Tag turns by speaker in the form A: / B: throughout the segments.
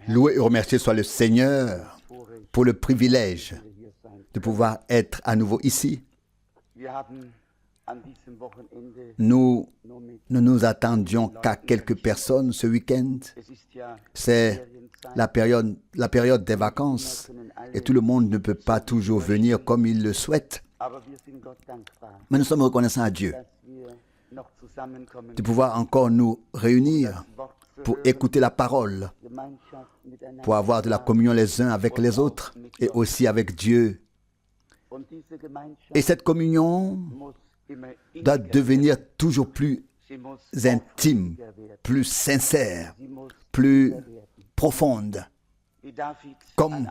A: Loué et remercié soit le Seigneur pour le privilège de pouvoir être à nouveau ici. Nous ne nous attendions qu'à quelques personnes ce week-end. C'est la période des vacances et tout le monde ne peut pas toujours venir comme il le souhaite. Mais nous sommes reconnaissants à Dieu de pouvoir encore nous réunir pour écouter la parole, pour avoir de la communion les uns avec les autres et aussi avec Dieu. Et cette communion doit devenir toujours plus intime, plus sincère, plus profonde. Comme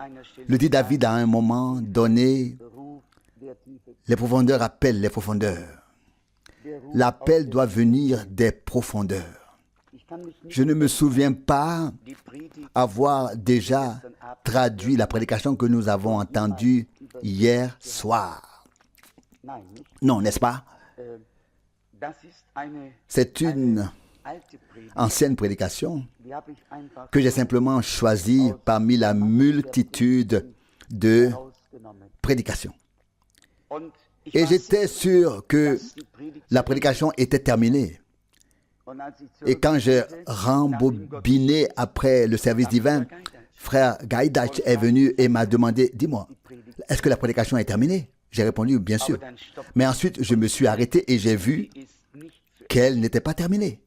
A: le dit David à un moment donné, les profondeurs appellent les profondeurs. L'appel doit venir des profondeurs. Je ne me souviens pas avoir déjà traduit la prédication que nous avons entendue hier soir. Non, n'est-ce pas? C'est une ancienne prédication que j'ai simplement choisie parmi la multitude de prédications. Et j'étais sûr que la prédication était terminée. Et quand j'ai rembobiné après le service divin, frère Gaïdach est venu et m'a demandé, dis-moi, est-ce que la prédication est terminée? J'ai répondu, bien sûr. Mais ensuite, je me suis arrêté et j'ai vu qu'elle n'était pas terminée.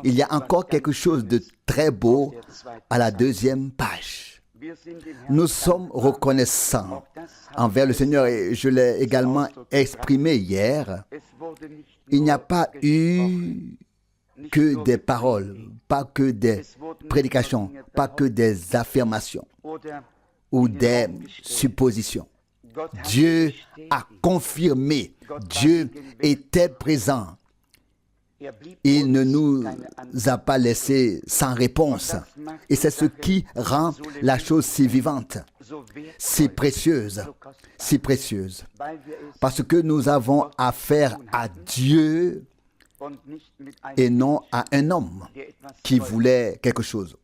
A: Il y a encore quelque chose de très beau à la deuxième page. Nous sommes reconnaissants envers le Seigneur et je l'ai également exprimé hier. Il n'y a pas eu que des paroles, pas que des prédications, pas que des affirmations ou des suppositions. Dieu a confirmé, Dieu était présent. Il ne nous a pas laissés sans réponse. Et c'est ce qui rend la chose si vivante, si précieuse, si précieuse. Parce que nous avons affaire à Dieu et non à un homme qui voulait quelque chose.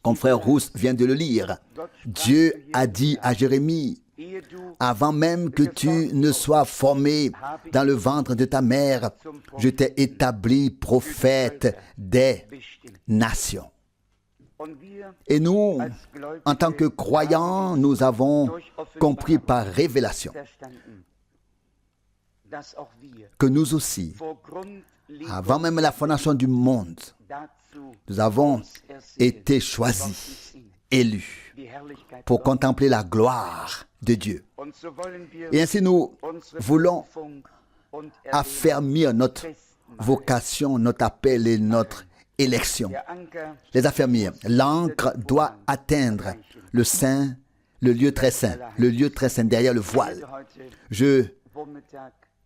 A: Comme frère Rousse vient de le lire, Dieu a dit à Jérémie, avant même que tu ne sois formé dans le ventre de ta mère, je t'ai établi prophète des nations. Et nous, en tant que croyants, nous avons compris par révélation que nous aussi, avant même la fondation du monde, nous avons été choisis, élus, pour contempler la gloire de Dieu. Et ainsi nous voulons affermir notre vocation, notre appel et notre élection. Les affermir. L'ancre doit atteindre le saint, le lieu très saint derrière le voile. Je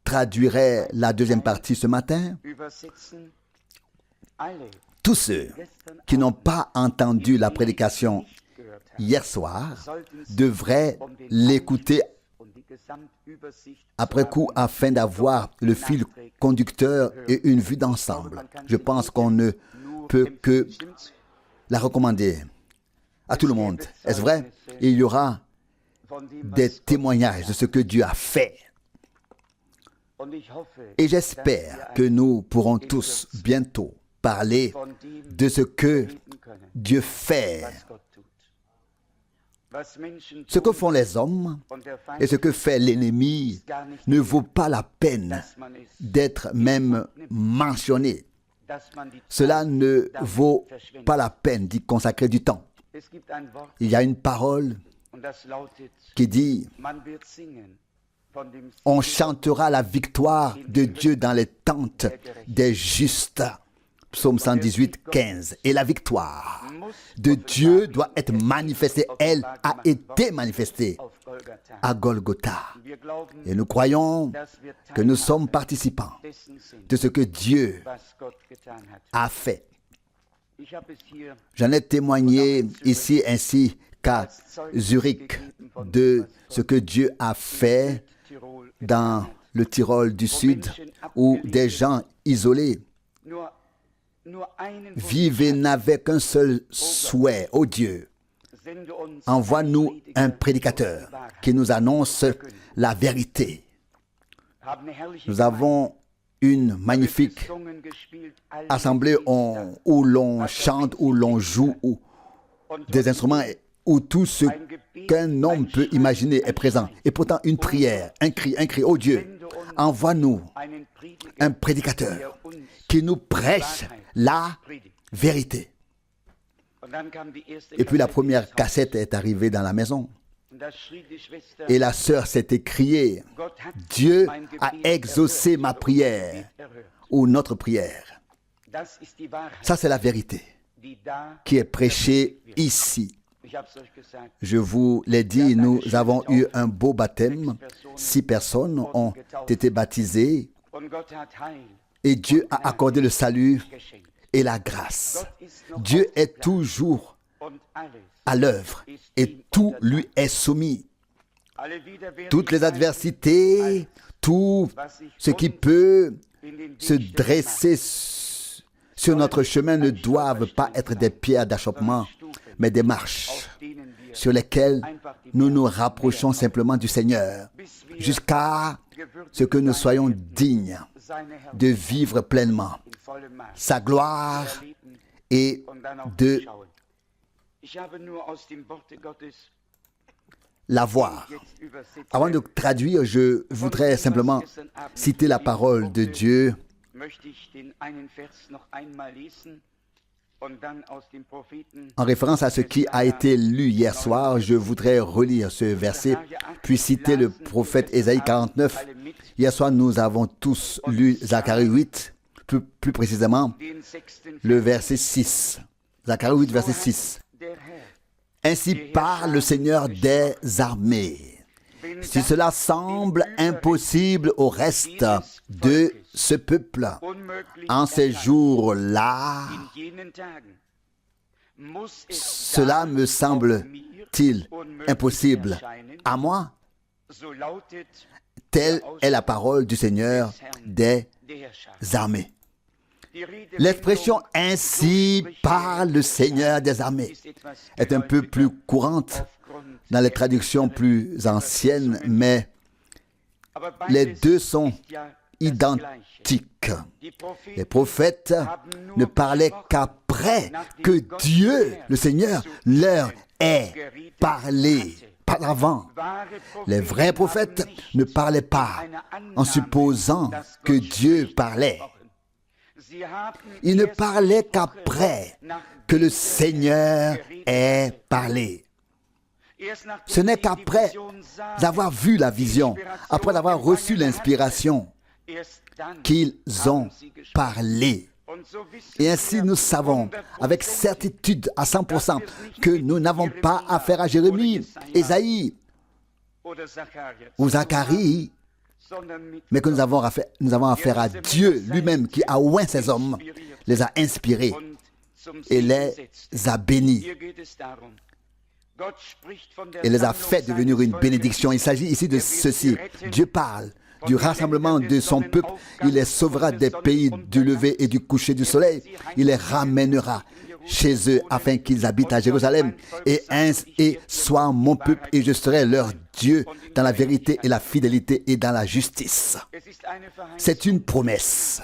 A: traduirai la deuxième partie ce matin. Tous ceux qui n'ont pas entendu la prédication hier soir devraient l'écouter après coup afin d'avoir le fil conducteur et une vue d'ensemble. Je pense qu'on ne peut que la recommander à tout le monde. Est-ce vrai? Il y aura des témoignages de ce que Dieu a fait. Et j'espère que nous pourrons tous bientôt parler de ce que Dieu fait. Ce que font les hommes et ce que fait l'ennemi ne vaut pas la peine d'être même mentionné. Cela ne vaut pas la peine d'y consacrer du temps. Il y a une parole qui dit « On chantera la victoire de Dieu dans les tentes des justes ». Psaume 118, 15. Et la victoire de Dieu doit être manifestée. Elle a été manifestée à Golgotha. Et nous croyons que nous sommes participants de ce que Dieu a fait. J'en ai témoigné ici ainsi qu'à Zurich de ce que Dieu a fait dans le Tyrol du Sud où des gens isolés vivent et n'avaient qu'un seul souhait. Ô Dieu, envoie-nous un prédicateur qui nous annonce la vérité. Nous avons une magnifique assemblée où l'on chante, où l'on joue, où des instruments, où tout ce qu'un homme peut imaginer est présent. Et pourtant, une prière, un cri, oh Dieu, envoie-nous un prédicateur qui nous prêche la vérité. Et puis la première cassette est arrivée dans la maison. Et la sœur s'est écriée, Dieu a exaucé ma prière, ou notre prière. Ça, c'est la vérité qui est prêchée ici. Je vous l'ai dit, nous avons eu un beau baptême. 6 personnes ont été baptisées et Dieu a accordé le salut et la grâce. Dieu est toujours à l'œuvre et tout lui est soumis. Toutes les adversités, tout ce qui peut se dresser sur notre chemin ne doivent pas être des pierres d'achoppement, mais des marches sur lesquelles nous nous rapprochons simplement du Seigneur, jusqu'à ce que nous soyons dignes de vivre pleinement sa gloire et de la voir. Avant de traduire, je voudrais simplement citer la parole de Dieu. En référence à ce qui a été lu hier soir, je voudrais relire ce verset, puis citer le prophète Ésaïe 49. Hier soir, nous avons tous lu Zacharie 8, plus précisément le verset 6. Zacharie 8, verset 6. Ainsi parle le Seigneur des armées. Si cela semble impossible au reste de ce peuple, en ces jours-là, cela me semble-t-il impossible à moi? Telle est la parole du Seigneur des armées. L'expression « ainsi parle le Seigneur des armées » est un peu plus courante dans les traductions plus anciennes, mais les deux sont identiques. Les prophètes ne parlaient qu'après que Dieu, le Seigneur, leur ait parlé. Pas avant. Les vrais prophètes ne parlaient pas en supposant que Dieu parlait. Ils ne parlaient qu'après que le Seigneur ait parlé. Ce n'est qu'après avoir vu la vision, après avoir reçu l'inspiration, qu'ils ont parlé. Et ainsi nous savons avec certitude à 100% que nous n'avons pas affaire à Jérémie, Ésaïe ou Zacharie, mais que nous avons affaire à Dieu lui-même qui a oint ces hommes, les a inspirés et les a bénis et les a fait devenir une bénédiction. Il s'agit ici de ceci. Dieu parle du rassemblement de son peuple. Il les sauvera des pays du lever et du coucher du soleil. Il les ramènera chez eux afin qu'ils habitent à Jérusalem. Et soient mon peuple et je serai leur Dieu dans la vérité et la fidélité et dans la justice. C'est une promesse.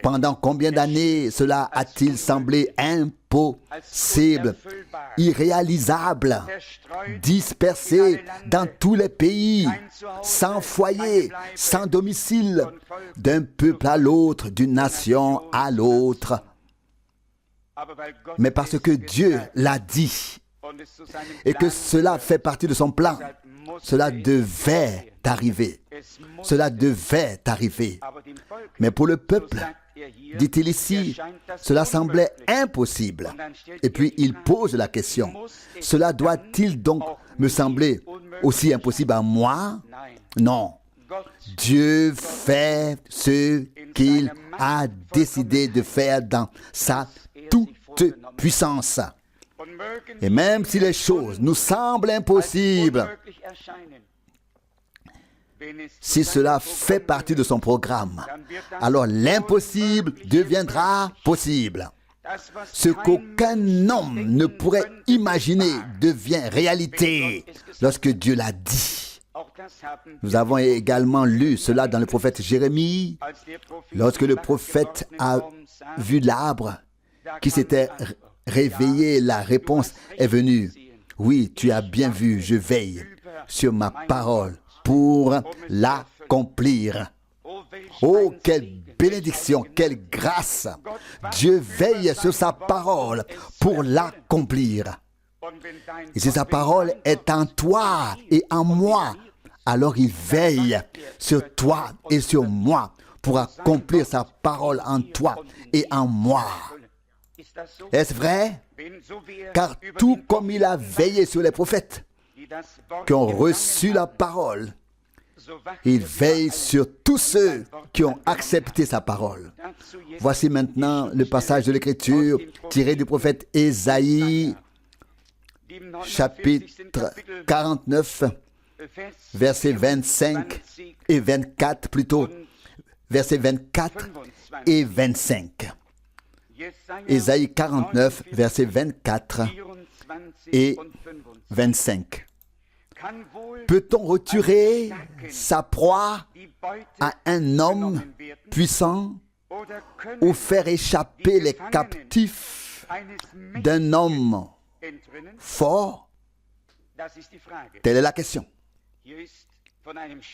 A: Pendant combien d'années cela a-t-il semblé impossible, irréalisable, dispersé dans tous les pays, sans foyer, sans domicile, d'un peuple à l'autre, d'une nation à l'autre. Mais parce que Dieu l'a dit et que cela fait partie de son plan, cela devait arriver. Cela devait arriver. Mais pour le peuple, dit-il ici, cela semblait impossible. Et puis il pose la question, cela doit-il donc me sembler aussi impossible à moi? Non. Dieu fait ce qu'il a décidé de faire dans sa toute puissance. Et même si les choses nous semblent impossibles, si cela fait partie de son programme, alors l'impossible deviendra possible. Ce qu'aucun homme ne pourrait imaginer devient réalité lorsque Dieu l'a dit. Nous avons également lu cela dans le prophète Jérémie, lorsque le prophète a vu l'arbre qui s'était réveillé, la réponse est venue. Oui, tu as bien vu, je veille sur ma parole pour l'accomplir. Oh, quelle bénédiction, quelle grâce! Dieu veille sur sa parole pour l'accomplir. Et si sa parole est en toi et en moi, alors il veille sur toi et sur moi pour accomplir sa parole en toi et en moi. Est-ce vrai? Car tout comme il a veillé sur les prophètes qui ont reçu la parole, il veille sur tous ceux qui ont accepté sa parole. Voici maintenant le passage de l'Écriture tiré du prophète Ésaïe, chapitre 49, versets 25 et 24, plutôt, versets 24 et 25. Ésaïe 49, versets 24 et 25. Peut-on retirer sa proie à un homme puissant ou faire échapper les captifs d'un homme fort? Telle est la question.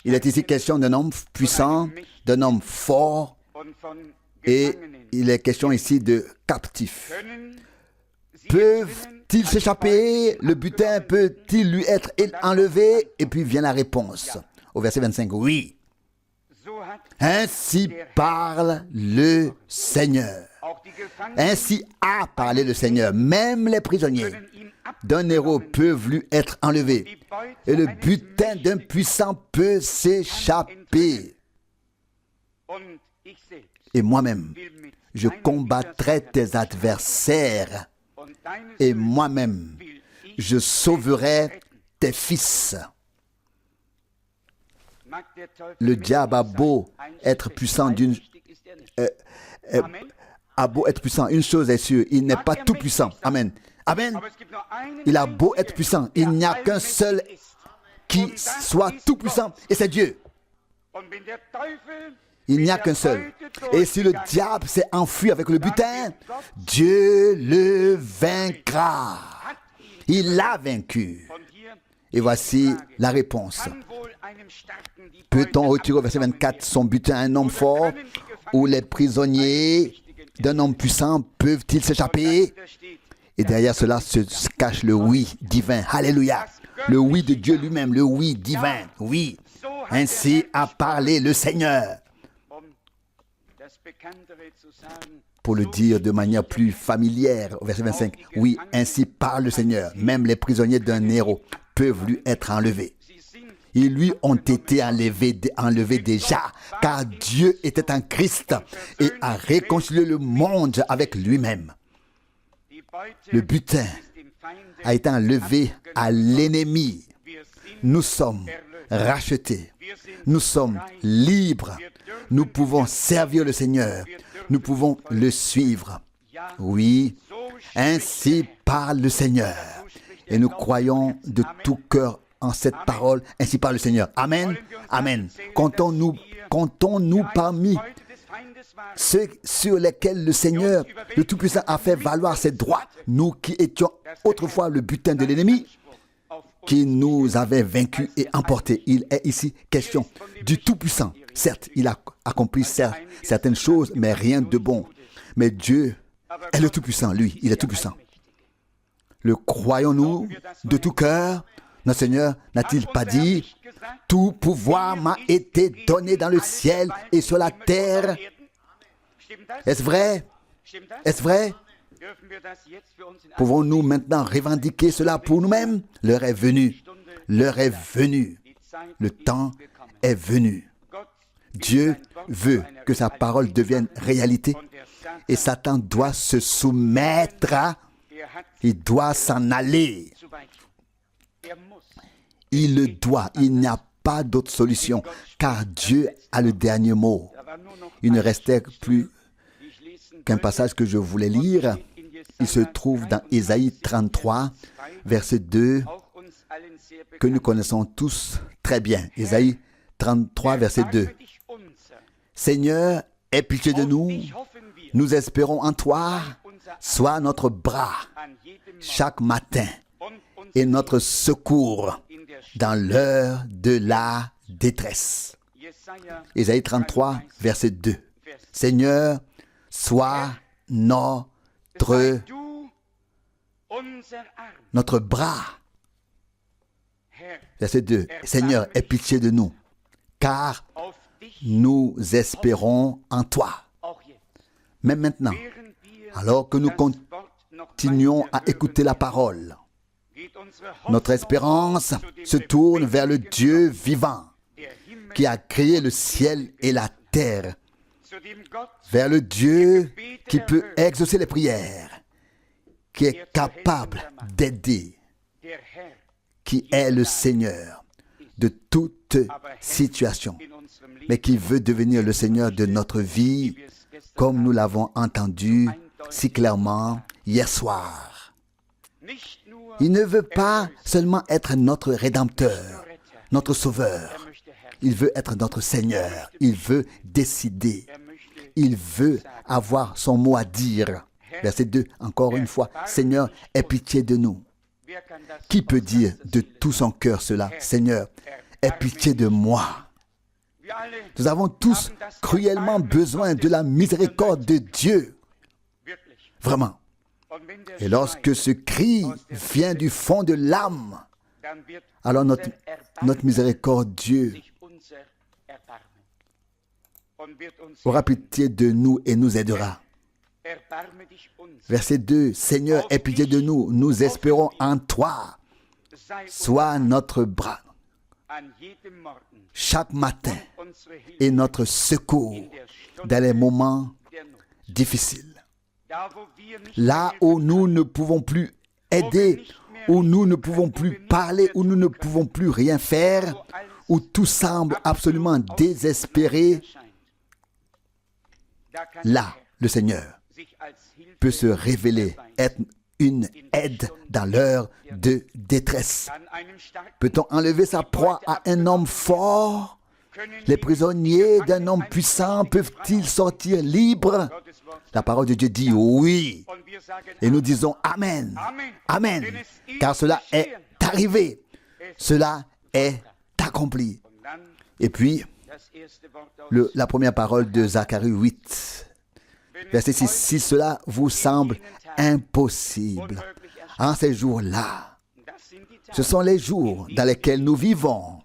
A: Il est ici question d'un homme puissant, d'un homme fort, et il est question ici de captifs. Peuvent-ils s'échapper? Le butin peut-il lui être enlevé? Et puis vient la réponse au verset 25. Oui. Ainsi parle le Seigneur. Ainsi a parlé le Seigneur. Même les prisonniers d'un héros peuvent lui être enlevés. Et le butin d'un puissant peut s'échapper. Et moi-même, je combattrai tes adversaires. Et moi-même, je sauverai tes fils. Le diable a beau être puissant d'une... a beau être puissant, une chose est sûre, il n'est pas tout puissant. Amen. Amen. Il a beau être puissant, il n'y a qu'un seul qui soit tout puissant, et c'est Dieu. Il n'y a qu'un seul. Et si le diable s'est enfui avec le butin, Dieu le vaincra. Il l'a vaincu. Et voici la réponse. Peut-on retirer au verset 24 son butin à un homme fort, ou les prisonniers d'un homme puissant peuvent-ils s'échapper? Et derrière cela se cache le oui divin. Alléluia. Le oui de Dieu lui-même, le oui divin. Oui. Ainsi a parlé le Seigneur. Pour le dire de manière plus familière, au verset 25, oui, ainsi parle le Seigneur. Même les prisonniers d'un héros peuvent lui être enlevés. Ils lui ont été enlevés déjà, car Dieu était en Christ et a réconcilié le monde avec lui-même. Le butin a été enlevé à l'ennemi. Nous sommes rachetés. Nous sommes libres. Nous pouvons servir le Seigneur. Nous pouvons le suivre. Oui, ainsi parle le Seigneur. Et nous croyons de tout cœur en cette parole. Ainsi parle le Seigneur. Amen. Amen. Comptons-nous parmi ceux sur lesquels le Seigneur, le Tout-Puissant, a fait valoir ses droits. Nous qui étions autrefois le butin de l'ennemi, qui nous avait vaincus et emportés. Il est ici question du Tout-Puissant. Certes, il a accompli certaines choses, mais rien de bon. Mais Dieu est le Tout-Puissant, lui, il est Tout-Puissant. Le croyons-nous de tout cœur? Notre Seigneur n'a-t-il pas dit « Tout pouvoir m'a été donné dans le ciel et sur la terre » ? Est-ce vrai? Est-ce vrai? Pouvons-nous maintenant revendiquer cela pour nous-mêmes? L'heure est venue. L'heure est venue. Le temps est venu. Dieu veut que sa parole devienne réalité et Satan doit se soumettre. Il doit s'en aller. Il le doit. Il n'y a pas d'autre solution, car Dieu a le dernier mot. Il ne restait plus qu'un passage que je voulais lire. Il se trouve dans Ésaïe 33, verset 2, que nous connaissons tous très bien. Ésaïe 33, verset 2. Seigneur, aie pitié de nous. Nous espérons en toi. Sois notre bras chaque matin et notre secours dans l'heure de la détresse. Ésaïe 33, verset 2. Seigneur, sois notre bras. Verset 2. Seigneur, aie pitié de nous, car nous espérons en toi. Même maintenant, alors que nous continuons à écouter la parole, notre espérance se tourne vers le Dieu vivant qui a créé le ciel et la terre, vers le Dieu qui peut exaucer les prières, qui est capable d'aider, qui est le Seigneur de toute situation, mais qui veut devenir le Seigneur de notre vie, comme nous l'avons entendu si clairement hier soir. Il ne veut pas seulement être notre Rédempteur, notre Sauveur. Il veut être notre Seigneur. Il veut décider. Il veut avoir son mot à dire. Verset 2, encore une fois. Seigneur, aie pitié de nous. Qui peut dire de tout son cœur cela? Seigneur, aie pitié de moi. Nous avons tous cruellement besoin de la miséricorde de Dieu. Vraiment. Et lorsque ce cri vient du fond de l'âme, alors notre miséricorde Dieu aura pitié de nous et nous aidera. Verset 2, Seigneur, aie pitié de nous, nous espérons en toi. Sois notre bras chaque matin et notre secours dans les moments difficiles. Là où nous ne pouvons plus aider, où nous ne pouvons plus parler, où nous ne pouvons plus rien faire, où tout semble absolument désespéré, là, le Seigneur peut se révéler, être une aide dans l'heure de détresse. Peut-on enlever sa proie à un homme fort? Les prisonniers d'un homme puissant peuvent-ils sortir libres? La parole de Dieu dit oui. Et nous disons Amen. Amen. Car cela est arrivé. Cela est accompli. Et puis, la première parole de Zacharie 8, verset 6. Si cela vous semble impossible, en ces jours-là, ce sont les jours dans lesquels nous vivons.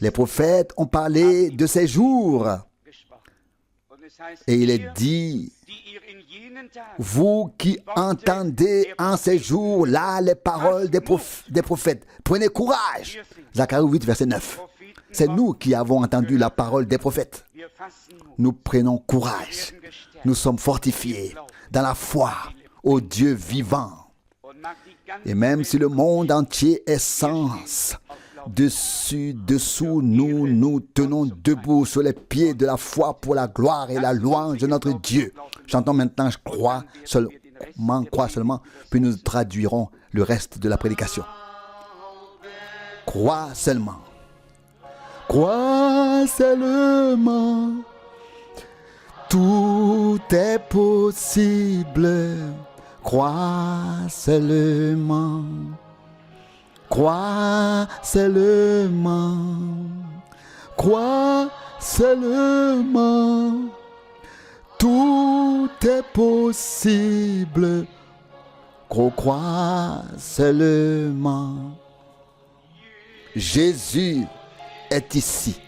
A: Les prophètes ont parlé de ces jours. Et il est dit, vous qui entendez en ces jours-là les paroles des prophètes, prenez courage. Zacharie 8, verset 9. C'est nous qui avons entendu la parole des prophètes. Nous prenons courage. Nous sommes fortifiés dans la foi au Dieu vivant. Et même si le monde entier est sans, dessous, nous tenons debout sur les pieds de la foi pour la gloire et la louange de notre Dieu. Chantons maintenant, je crois seulement, puis nous traduirons le reste de la prédication. Crois seulement. Crois seulement. Tout est possible. Crois seulement. Crois seulement. Crois seulement. Tout est possible. Crois seulement. Jésus est ici.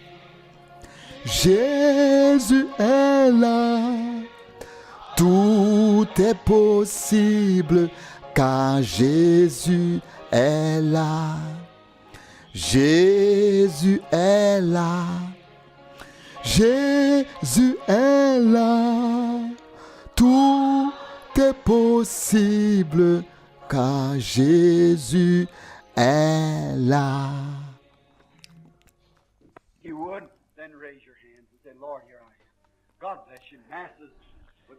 A: Jésus est là. Tout est possible car Jésus est là. Jésus est là. Jésus est là. Tout est possible car Jésus est là.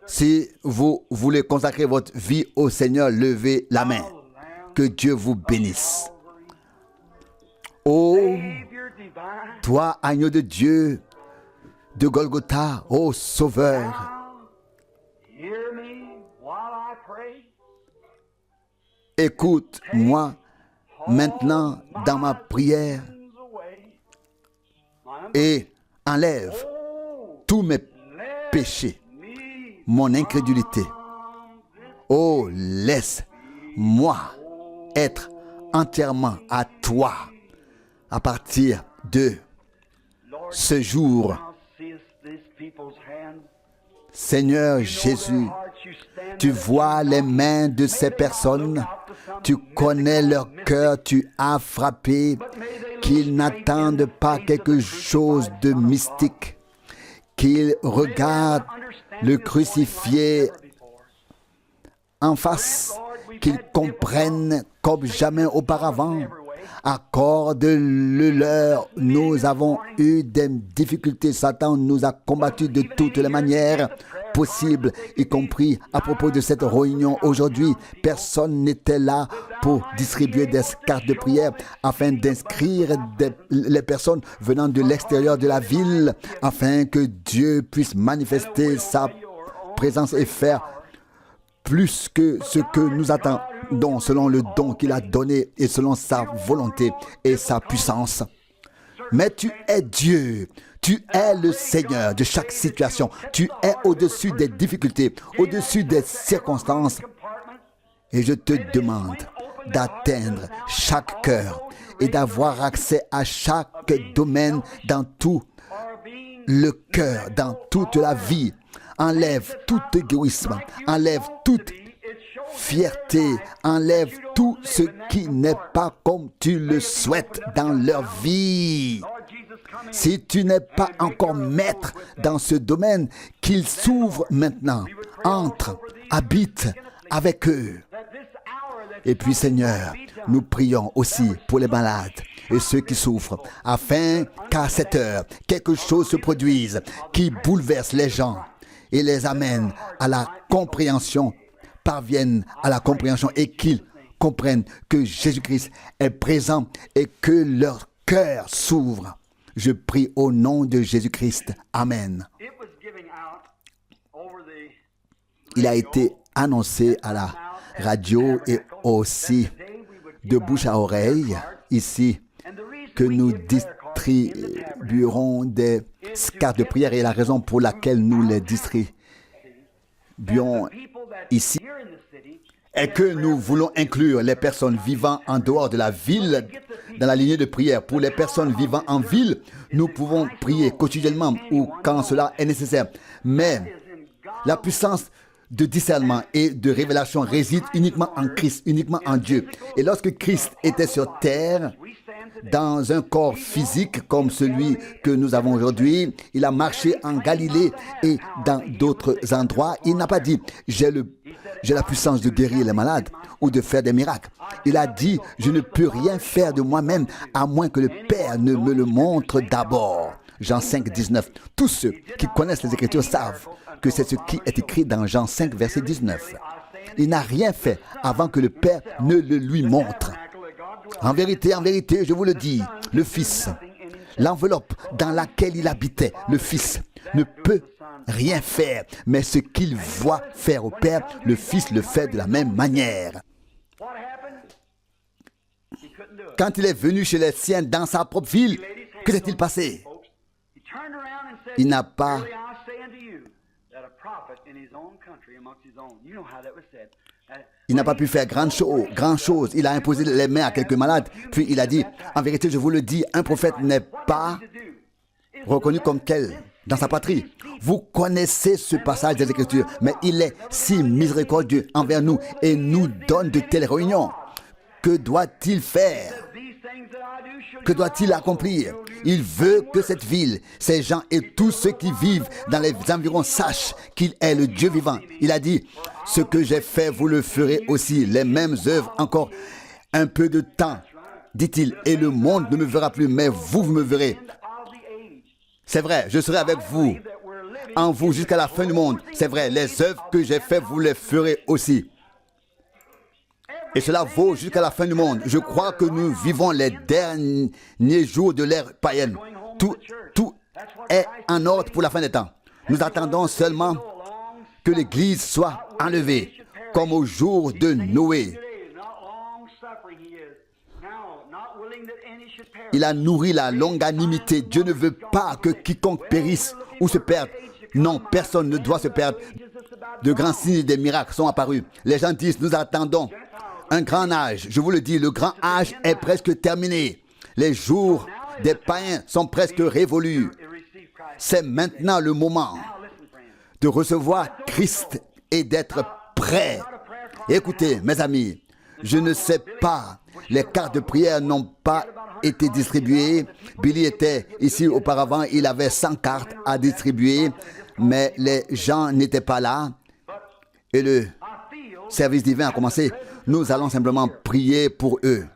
A: Si vous voulez consacrer votre vie au Seigneur, levez la main. Que Dieu vous bénisse. Oh, toi, agneau de Dieu, de Golgotha, ô Sauveur, écoute-moi maintenant dans ma prière et enlève tous mes péchés, mon incrédulité. Oh, laisse-moi être entièrement à toi à partir de ce jour. Seigneur Jésus, tu vois les mains de ces personnes, tu connais leur cœur, tu as frappé, qu'ils n'attendent pas quelque chose de mystique, qu'ils regardent le crucifié en face, qu'ils comprennent comme jamais auparavant. Accorde-le leur. Nous avons eu des difficultés. Satan nous a combattus de toutes les manières possibles, y compris à propos de cette réunion aujourd'hui. Personne n'était là pour distribuer des cartes de prière afin d'inscrire les personnes venant de l'extérieur de la ville, afin que Dieu puisse manifester sa présence et faire plus que ce que nous attendons selon le don qu'il a donné et selon sa volonté et sa puissance. Mais tu es Dieu, tu es le Seigneur de chaque situation, tu es au-dessus des difficultés, au-dessus des circonstances. Et je te demande d'atteindre chaque cœur et d'avoir accès à chaque domaine dans tout le cœur, dans toute la vie. Enlève tout égoïsme, enlève toute fierté, enlève tout ce qui n'est pas comme tu le souhaites dans leur vie. Si tu n'es pas encore maître dans ce domaine, qu'il s'ouvre maintenant, entre, habite avec eux. Et puis Seigneur, nous prions aussi pour les malades et ceux qui souffrent, afin qu'à cette heure, quelque chose se produise qui bouleverse les gens et les amène à la compréhension, parviennent à la compréhension et qu'ils comprennent que Jésus-Christ est présent et que leur cœur s'ouvre. Je prie au nom de Jésus-Christ. Amen. Il a été annoncé à la radio et aussi de bouche à oreille ici que nous distribuerons des cartes de prière et la raison pour laquelle nous les distribuons ici est que nous voulons inclure les personnes vivant en dehors de la ville dans la lignée de prière. Pour les personnes vivant en ville, nous pouvons prier quotidiennement ou quand cela est nécessaire. Mais la puissance de discernement et de révélation réside uniquement en Christ, uniquement en Dieu. Et lorsque Christ était sur terre, dans un corps physique comme celui que nous avons aujourd'hui, il a marché en Galilée et dans d'autres endroits. Il n'a pas dit « j'ai la puissance de guérir les malades » ou de faire des miracles. Il a dit « je ne peux rien faire de moi-même à moins que le Père ne me le montre d'abord ». Jean 5, 19. Tous ceux qui connaissent les Écritures savent que c'est ce qui est écrit dans Jean 5, verset 19. Il n'a rien fait avant que le Père ne le lui montre. En vérité, je vous le dis, le Fils, l'enveloppe dans laquelle il habitait, le Fils, ne peut rien faire. Mais ce qu'il voit faire au Père, le Fils le fait de la même manière. Quand il est venu chez les siens dans sa propre ville, que s'est-il passé? Il n'a pas pu faire grand chose. Il a imposé les mains à quelques malades. Puis il a dit, en vérité, je vous le dis, un prophète n'est pas reconnu comme tel dans sa patrie. Vous connaissez ce passage des Écritures, mais il est si miséricordieux envers nous et nous donne de telles réunions. Que doit-il faire? Que doit-il accomplir? Il veut que cette ville, ces gens et tous ceux qui vivent dans les environs sachent qu'il est le Dieu vivant. Il a dit, ce que j'ai fait, vous le ferez aussi, les mêmes œuvres encore un peu de temps, dit-il, et le monde ne me verra plus, mais vous me verrez. C'est vrai, je serai avec vous en vous jusqu'à la fin du monde. C'est vrai, les œuvres que j'ai faites, vous les ferez aussi. Et cela vaut jusqu'à la fin du monde. Je crois que nous vivons les derniers jours de l'ère païenne. Tout est en ordre pour la fin des temps. Nous attendons seulement que l'Église soit enlevée, comme au jour de Noé. Il a nourri la longanimité. Dieu ne veut pas que quiconque périsse ou se perde. Non, personne ne doit se perdre. De grands signes et des miracles sont apparus. Les gens disent, nous attendons un grand âge. Je vous le dis, le grand âge est presque terminé. Les jours des païens sont presque révolus. C'est maintenant le moment de recevoir Christ et d'être prêt. Écoutez, mes amis, je ne sais pas, les cartes de prière n'ont pas été distribuées. Billy était ici auparavant, il avait 100 cartes à distribuer, mais les gens n'étaient pas là. Et le service divin a commencé. Nous allons simplement prier pour eux.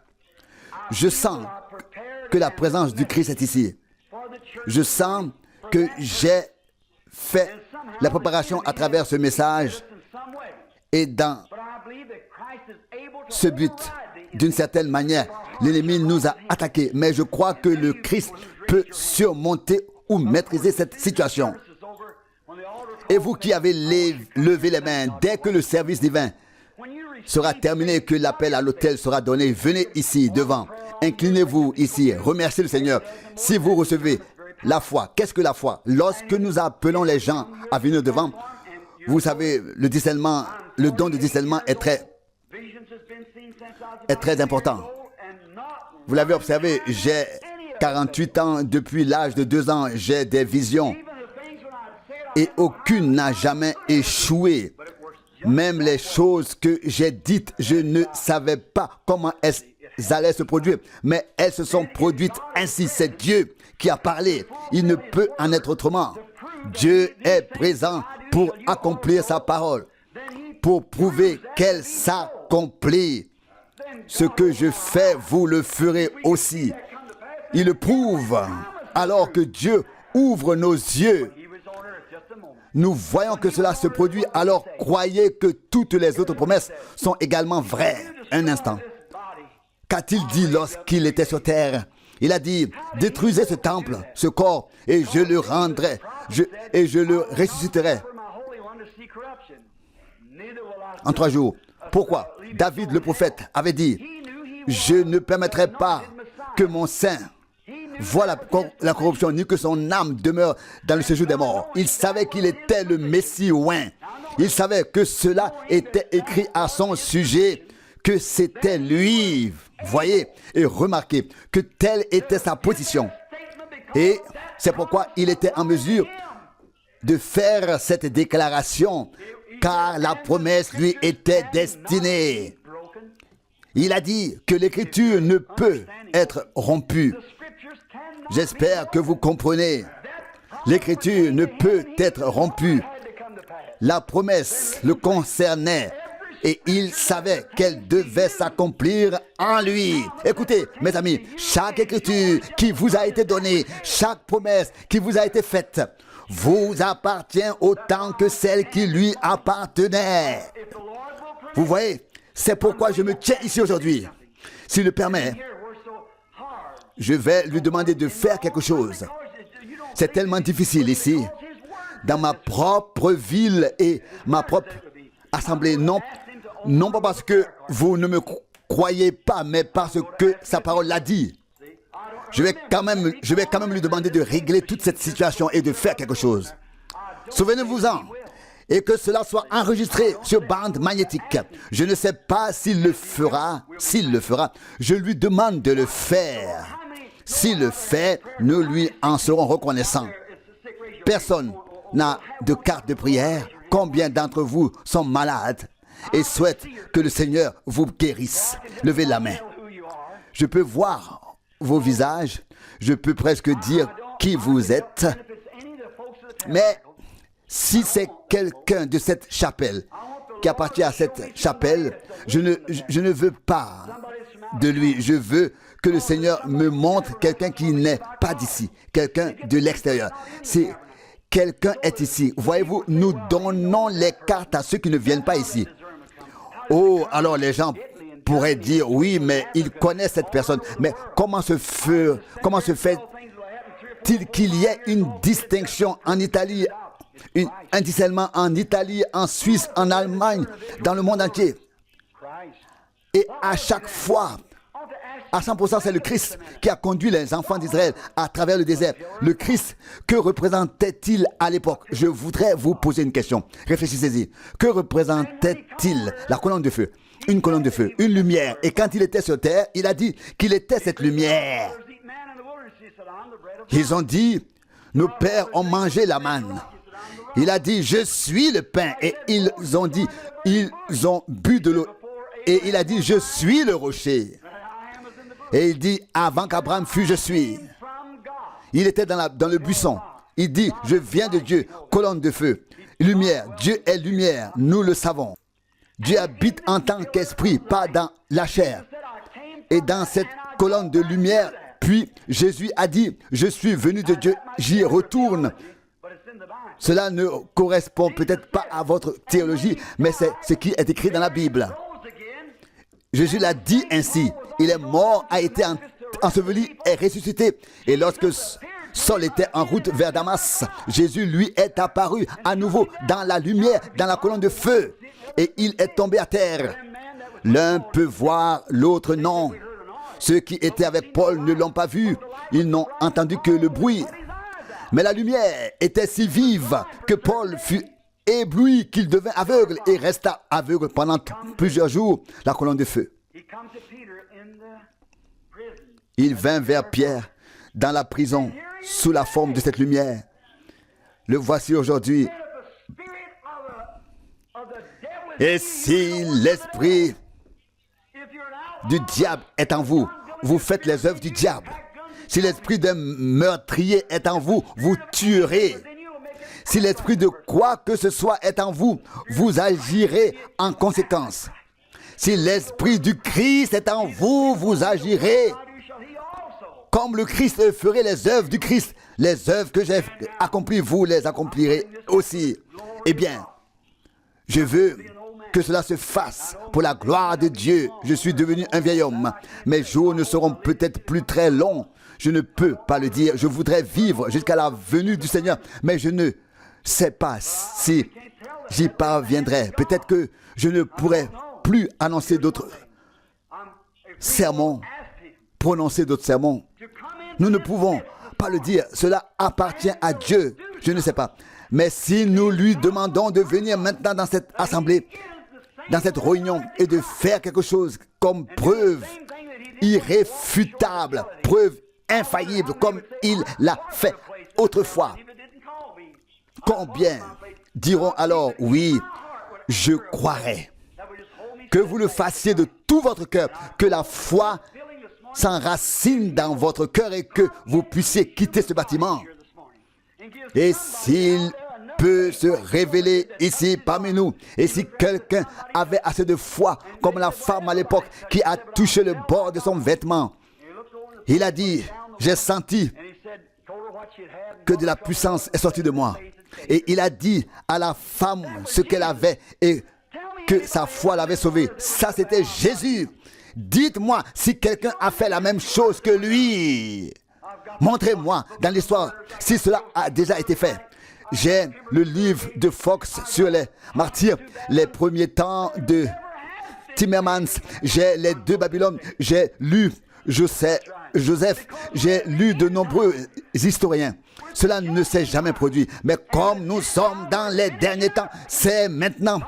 A: Je sens que la présence du Christ est ici. Je sens que j'ai fait la préparation à travers ce message et dans ce but, d'une certaine manière, l'ennemi nous a attaqués. Mais je crois que le Christ peut surmonter ou maîtriser cette situation. Et vous qui avez levé les mains, dès que le service divin sera terminé, que l'appel à l'autel sera donné, venez ici devant, inclinez-vous ici, remerciez le Seigneur. Si vous recevez la foi, qu'est-ce que la foi? Lorsque nous appelons les gens à venir devant, vous savez, le discernement, le don de discernement est très important. Vous l'avez observé, j'ai 48 ans, depuis l'âge de 2 ans, j'ai des visions. Et aucune n'a jamais échoué. Même les choses que j'ai dites, je ne savais pas comment elles allaient se produire. Mais elles se sont produites ainsi. C'est Dieu qui a parlé. Il ne peut en être autrement. Dieu est présent pour accomplir sa parole, pour prouver qu'elle s'accomplit. Ce que je fais, vous le ferez aussi. Il le prouve alors que Dieu ouvre nos yeux. Nous voyons que cela se produit, alors croyez que toutes les autres promesses sont également vraies. Un instant. Qu'a-t-il dit lorsqu'il était sur terre? Il a dit, détruisez ce temple, ce corps, et je le rendrai, et je le ressusciterai en 3 jours. Pourquoi? David le prophète avait dit, je ne permettrai pas que mon sein voit la corruption, ni que son âme demeure dans le séjour des morts. Il savait qu'il était le Messie oint. Il savait que cela était écrit à son sujet, que c'était lui. Voyez et remarquez que telle était sa position. Et c'est pourquoi il était en mesure de faire cette déclaration, car la promesse lui était destinée. Il a dit que l'écriture ne peut être rompue. J'espère que vous comprenez. L'écriture ne peut être rompue. La promesse le concernait et il savait qu'elle devait s'accomplir en lui. Écoutez, mes amis, chaque écriture qui vous a été donnée, chaque promesse qui vous a été faite, vous appartient autant que celle qui lui appartenait. Vous voyez, c'est pourquoi je me tiens ici aujourd'hui. S'il le permet, je vais lui demander de faire quelque chose. C'est tellement difficile ici, dans ma propre ville et ma propre assemblée. Non pas parce que vous ne me croyez pas, mais parce que sa parole l'a dit. Je vais quand même lui demander de régler toute cette situation et de faire quelque chose. Souvenez-vous-en. Et que cela soit enregistré sur bande magnétique. Je ne sais pas s'il le fera. Je lui demande de le faire. S'il le fait, nous lui en serons reconnaissants. Personne n'a de carte de prière. Combien d'entre vous sont malades et souhaitent que le Seigneur vous guérisse? Levez la main. Je peux voir vos visages. Je peux presque dire qui vous êtes. Mais si c'est quelqu'un de cette chapelle qui appartient à cette chapelle, je ne veux pas de lui. Je veux que le Seigneur me montre quelqu'un qui n'est pas d'ici, quelqu'un de l'extérieur. C'est quelqu'un est ici. Voyez-vous, nous donnons les cartes à ceux qui ne viennent pas ici. Oh, alors les gens pourraient dire, oui, mais ils connaissent cette personne. Mais comment se fait-il qu'il y ait une distinction en Italie, un discernement en Italie, en Suisse, en Allemagne, dans le monde entier? Et à chaque fois, à 100%, c'est le Christ qui a conduit les enfants d'Israël à travers le désert. Le Christ, que représentait-il à l'époque? Je voudrais vous poser une question. Réfléchissez-y. Que représentait-il? La colonne de feu. Une colonne de feu, une lumière. Et quand il était sur terre, il a dit qu'il était cette lumière. Ils ont dit, nos pères ont mangé la manne. Il a dit, je suis le pain. Et ils ont dit, ils ont bu de l'eau. Et il a dit, je suis le rocher. Et il dit, avant qu'Abraham fût, je suis. Il était dans le buisson. Il dit, je viens de Dieu, colonne de feu, lumière. Dieu est lumière, nous le savons. Dieu habite en tant qu'esprit, pas dans la chair. Et dans cette colonne de lumière, puis Jésus a dit, je suis venu de Dieu, j'y retourne. Cela ne correspond peut-être pas à votre théologie, mais c'est ce qui est écrit dans la Bible. Jésus l'a dit ainsi. Il est mort, a été enseveli et ressuscité. Et lorsque Saul était en route vers Damas, Jésus lui est apparu à nouveau dans la lumière, dans la colonne de feu. Et il est tombé à terre. L'un peut voir, l'autre non. Ceux qui étaient avec Paul ne l'ont pas vu. Ils n'ont entendu que le bruit. Mais la lumière était si vive que Paul fut ébloui qu'il devint aveugle et resta aveugle pendant plusieurs jours. La colonne de feu. Il vint vers Pierre dans la prison sous la forme de cette lumière. Le voici aujourd'hui. Et si l'esprit du diable est en vous, vous faites les œuvres du diable. Si l'esprit d'un meurtrier est en vous, vous tuerez. Si l'esprit de quoi que ce soit est en vous, vous agirez en conséquence. Si l'esprit du Christ est en vous, vous agirez comme le Christ ferait les œuvres du Christ. Les œuvres que j'ai accomplies, vous les accomplirez aussi. Eh bien, je veux que cela se fasse pour la gloire de Dieu. Je suis devenu un vieil homme. Mes jours ne seront peut-être plus très longs. Je ne peux pas le dire. Je voudrais vivre jusqu'à la venue du Seigneur. Mais je ne sais pas si j'y parviendrai. Peut-être que je ne pourrai plus annoncer d'autres sermons, prononcer d'autres sermons. Nous ne pouvons pas le dire. Cela appartient à Dieu. Je ne sais pas. Mais si nous lui demandons de venir maintenant dans cette assemblée, dans cette réunion, et de faire quelque chose comme preuve irréfutable, preuve infaillible, comme il l'a fait autrefois, combien diront alors, oui, je croirai. Que vous le fassiez de tout votre cœur, que la foi s'enracine dans votre cœur et que vous puissiez quitter ce bâtiment. Et s'il peut se révéler ici parmi nous, et si quelqu'un avait assez de foi, comme la femme à l'époque qui a touché le bord de son vêtement, il a dit, j'ai senti que de la puissance est sortie de moi. Et il a dit à la femme ce qu'elle avait et que sa foi l'avait sauvée. Ça, c'était Jésus. Dites-moi si quelqu'un a fait la même chose que lui. Montrez-moi dans l'histoire si cela a déjà été fait. J'ai le livre de Fox sur les martyrs, les premiers temps de Timmermans. J'ai les deux Babylones. J'ai lu Joseph. J'ai lu de nombreux historiens. Cela ne s'est jamais produit. Mais comme nous sommes dans les derniers temps, c'est maintenant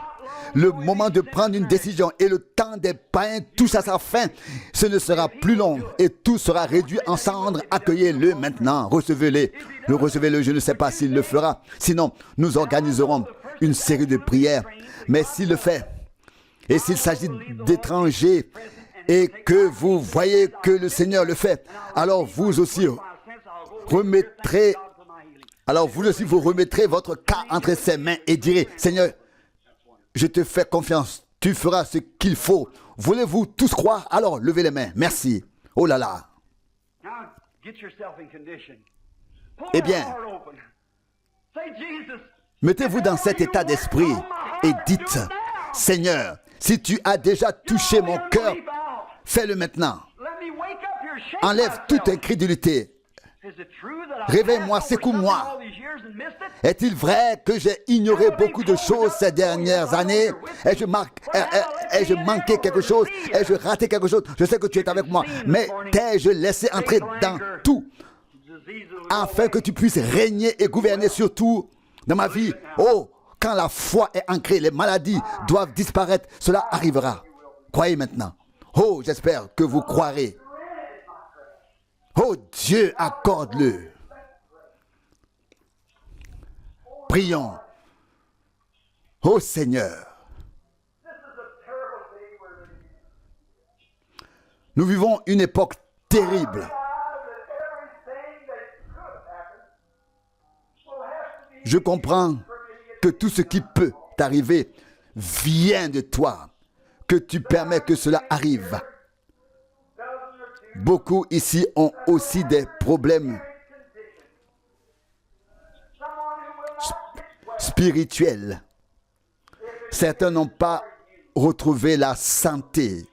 A: le moment de prendre une décision et le temps des païens touche à sa fin. Ce ne sera plus long et tout sera réduit en cendres. Accueillez-le maintenant, recevez-le. Recevez-le, je ne sais pas s'il le fera. Sinon, nous organiserons une série de prières. Mais s'il le fait, et s'il s'agit d'étrangers, et que vous voyez que le Seigneur le fait, alors vous aussi remettrez votre cas entre ses mains et direz, Seigneur, je te fais confiance, tu feras ce qu'il faut. Voulez-vous tous croire? Alors levez les mains. Merci. Oh là là. Eh bien, Mettez-vous dans cet état d'esprit et dites, Seigneur, si tu as déjà touché mon cœur, fais-le maintenant. Enlève toute incrédulité. Réveille-moi, secoue-moi. Est-il vrai que j'ai ignoré beaucoup de choses ces dernières années? Ai-je manqué quelque chose? Ai-je raté quelque chose? Je sais que tu es avec moi, mais t'ai-je laissé entrer dans tout afin que tu puisses régner et gouverner sur tout dans ma vie? Oh, quand la foi est ancrée, les maladies doivent disparaître. Cela arrivera. Croyez maintenant. Oh, j'espère que vous croirez. Oh Dieu, accorde-le. Prions. Oh Seigneur. Nous vivons une époque terrible. Je comprends que tout ce qui peut t'arriver vient de toi, que tu permets que cela arrive. Beaucoup ici ont aussi des problèmes spirituels. Certains n'ont pas retrouvé la santé.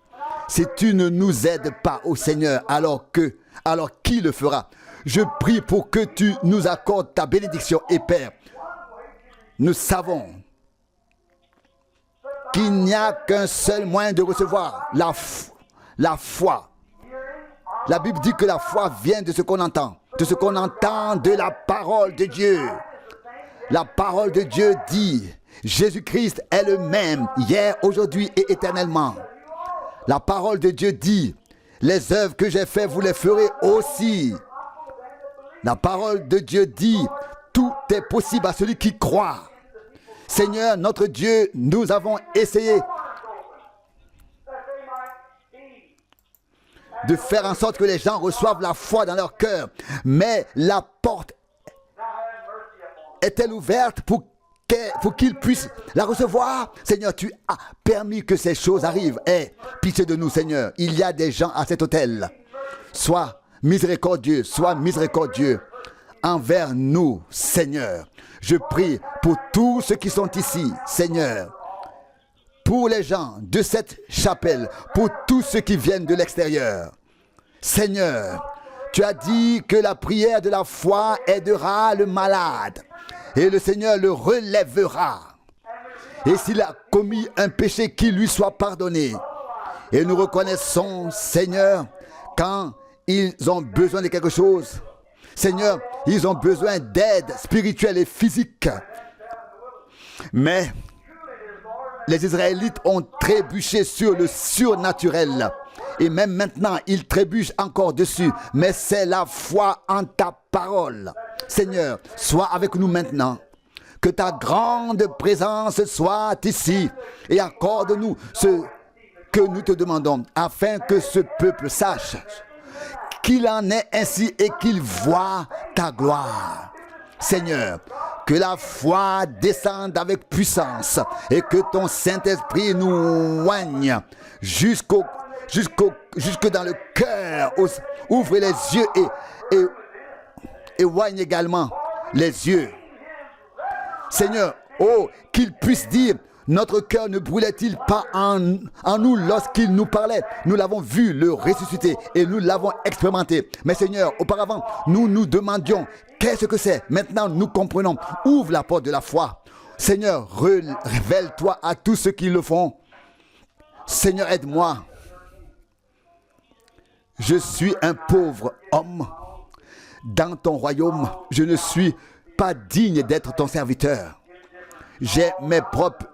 A: Si tu ne nous aides pas au Seigneur, alors qui le fera? Je prie pour que tu nous accordes ta bénédiction. Et Père, nous savons qu'il n'y a qu'un seul moyen de recevoir la foi. La Bible dit que la foi vient de ce qu'on entend, de la parole de Dieu. La parole de Dieu dit, Jésus-Christ est le même, hier, aujourd'hui et éternellement. La parole de Dieu dit, les œuvres que j'ai faites, vous les ferez aussi. La parole de Dieu dit, tout est possible à celui qui croit. Seigneur, notre Dieu, nous avons essayé de faire en sorte que les gens reçoivent la foi dans leur cœur. Mais la porte est-elle ouverte pour qu'ils puissent la recevoir? Seigneur, tu as permis que ces choses arrivent. Pitié de nous, Seigneur. Il y a des gens à cet autel. Sois miséricordieux envers nous, Seigneur. Je prie pour tous ceux qui sont ici, Seigneur. Pour les gens de cette chapelle, pour tous ceux qui viennent de l'extérieur. Seigneur, tu as dit que la prière de la foi aidera le malade et le Seigneur le relèvera. Et s'il a commis un péché, qu'il lui soit pardonné. Et nous reconnaissons, Seigneur, quand ils ont besoin de quelque chose. Seigneur, ils ont besoin d'aide spirituelle et physique. Mais les Israélites ont trébuché sur le surnaturel. Et même maintenant, ils trébuchent encore dessus. Mais c'est la foi en ta parole. Seigneur, sois avec nous maintenant. Que ta grande présence soit ici. Et accorde-nous ce que nous te demandons. Afin que ce peuple sache qu'il en est ainsi et qu'il voit ta gloire. Seigneur, que la foi descende avec puissance et que ton Saint-Esprit nous oigne jusque dans le cœur. Ouvre les yeux et oigne également les yeux. Seigneur, oh, qu'il puisse dire, notre cœur ne brûlait-il pas en nous lorsqu'il nous parlait? Nous l'avons vu le ressusciter et nous l'avons expérimenté. Mais Seigneur, auparavant, nous nous demandions, qu'est-ce que c'est? Maintenant, nous comprenons. Ouvre la porte de la foi. Seigneur, révèle-toi à tous ceux qui le font. Seigneur, aide-moi. Je suis un pauvre homme. Dans ton royaume, je ne suis pas digne d'être ton serviteur. J'ai mes propres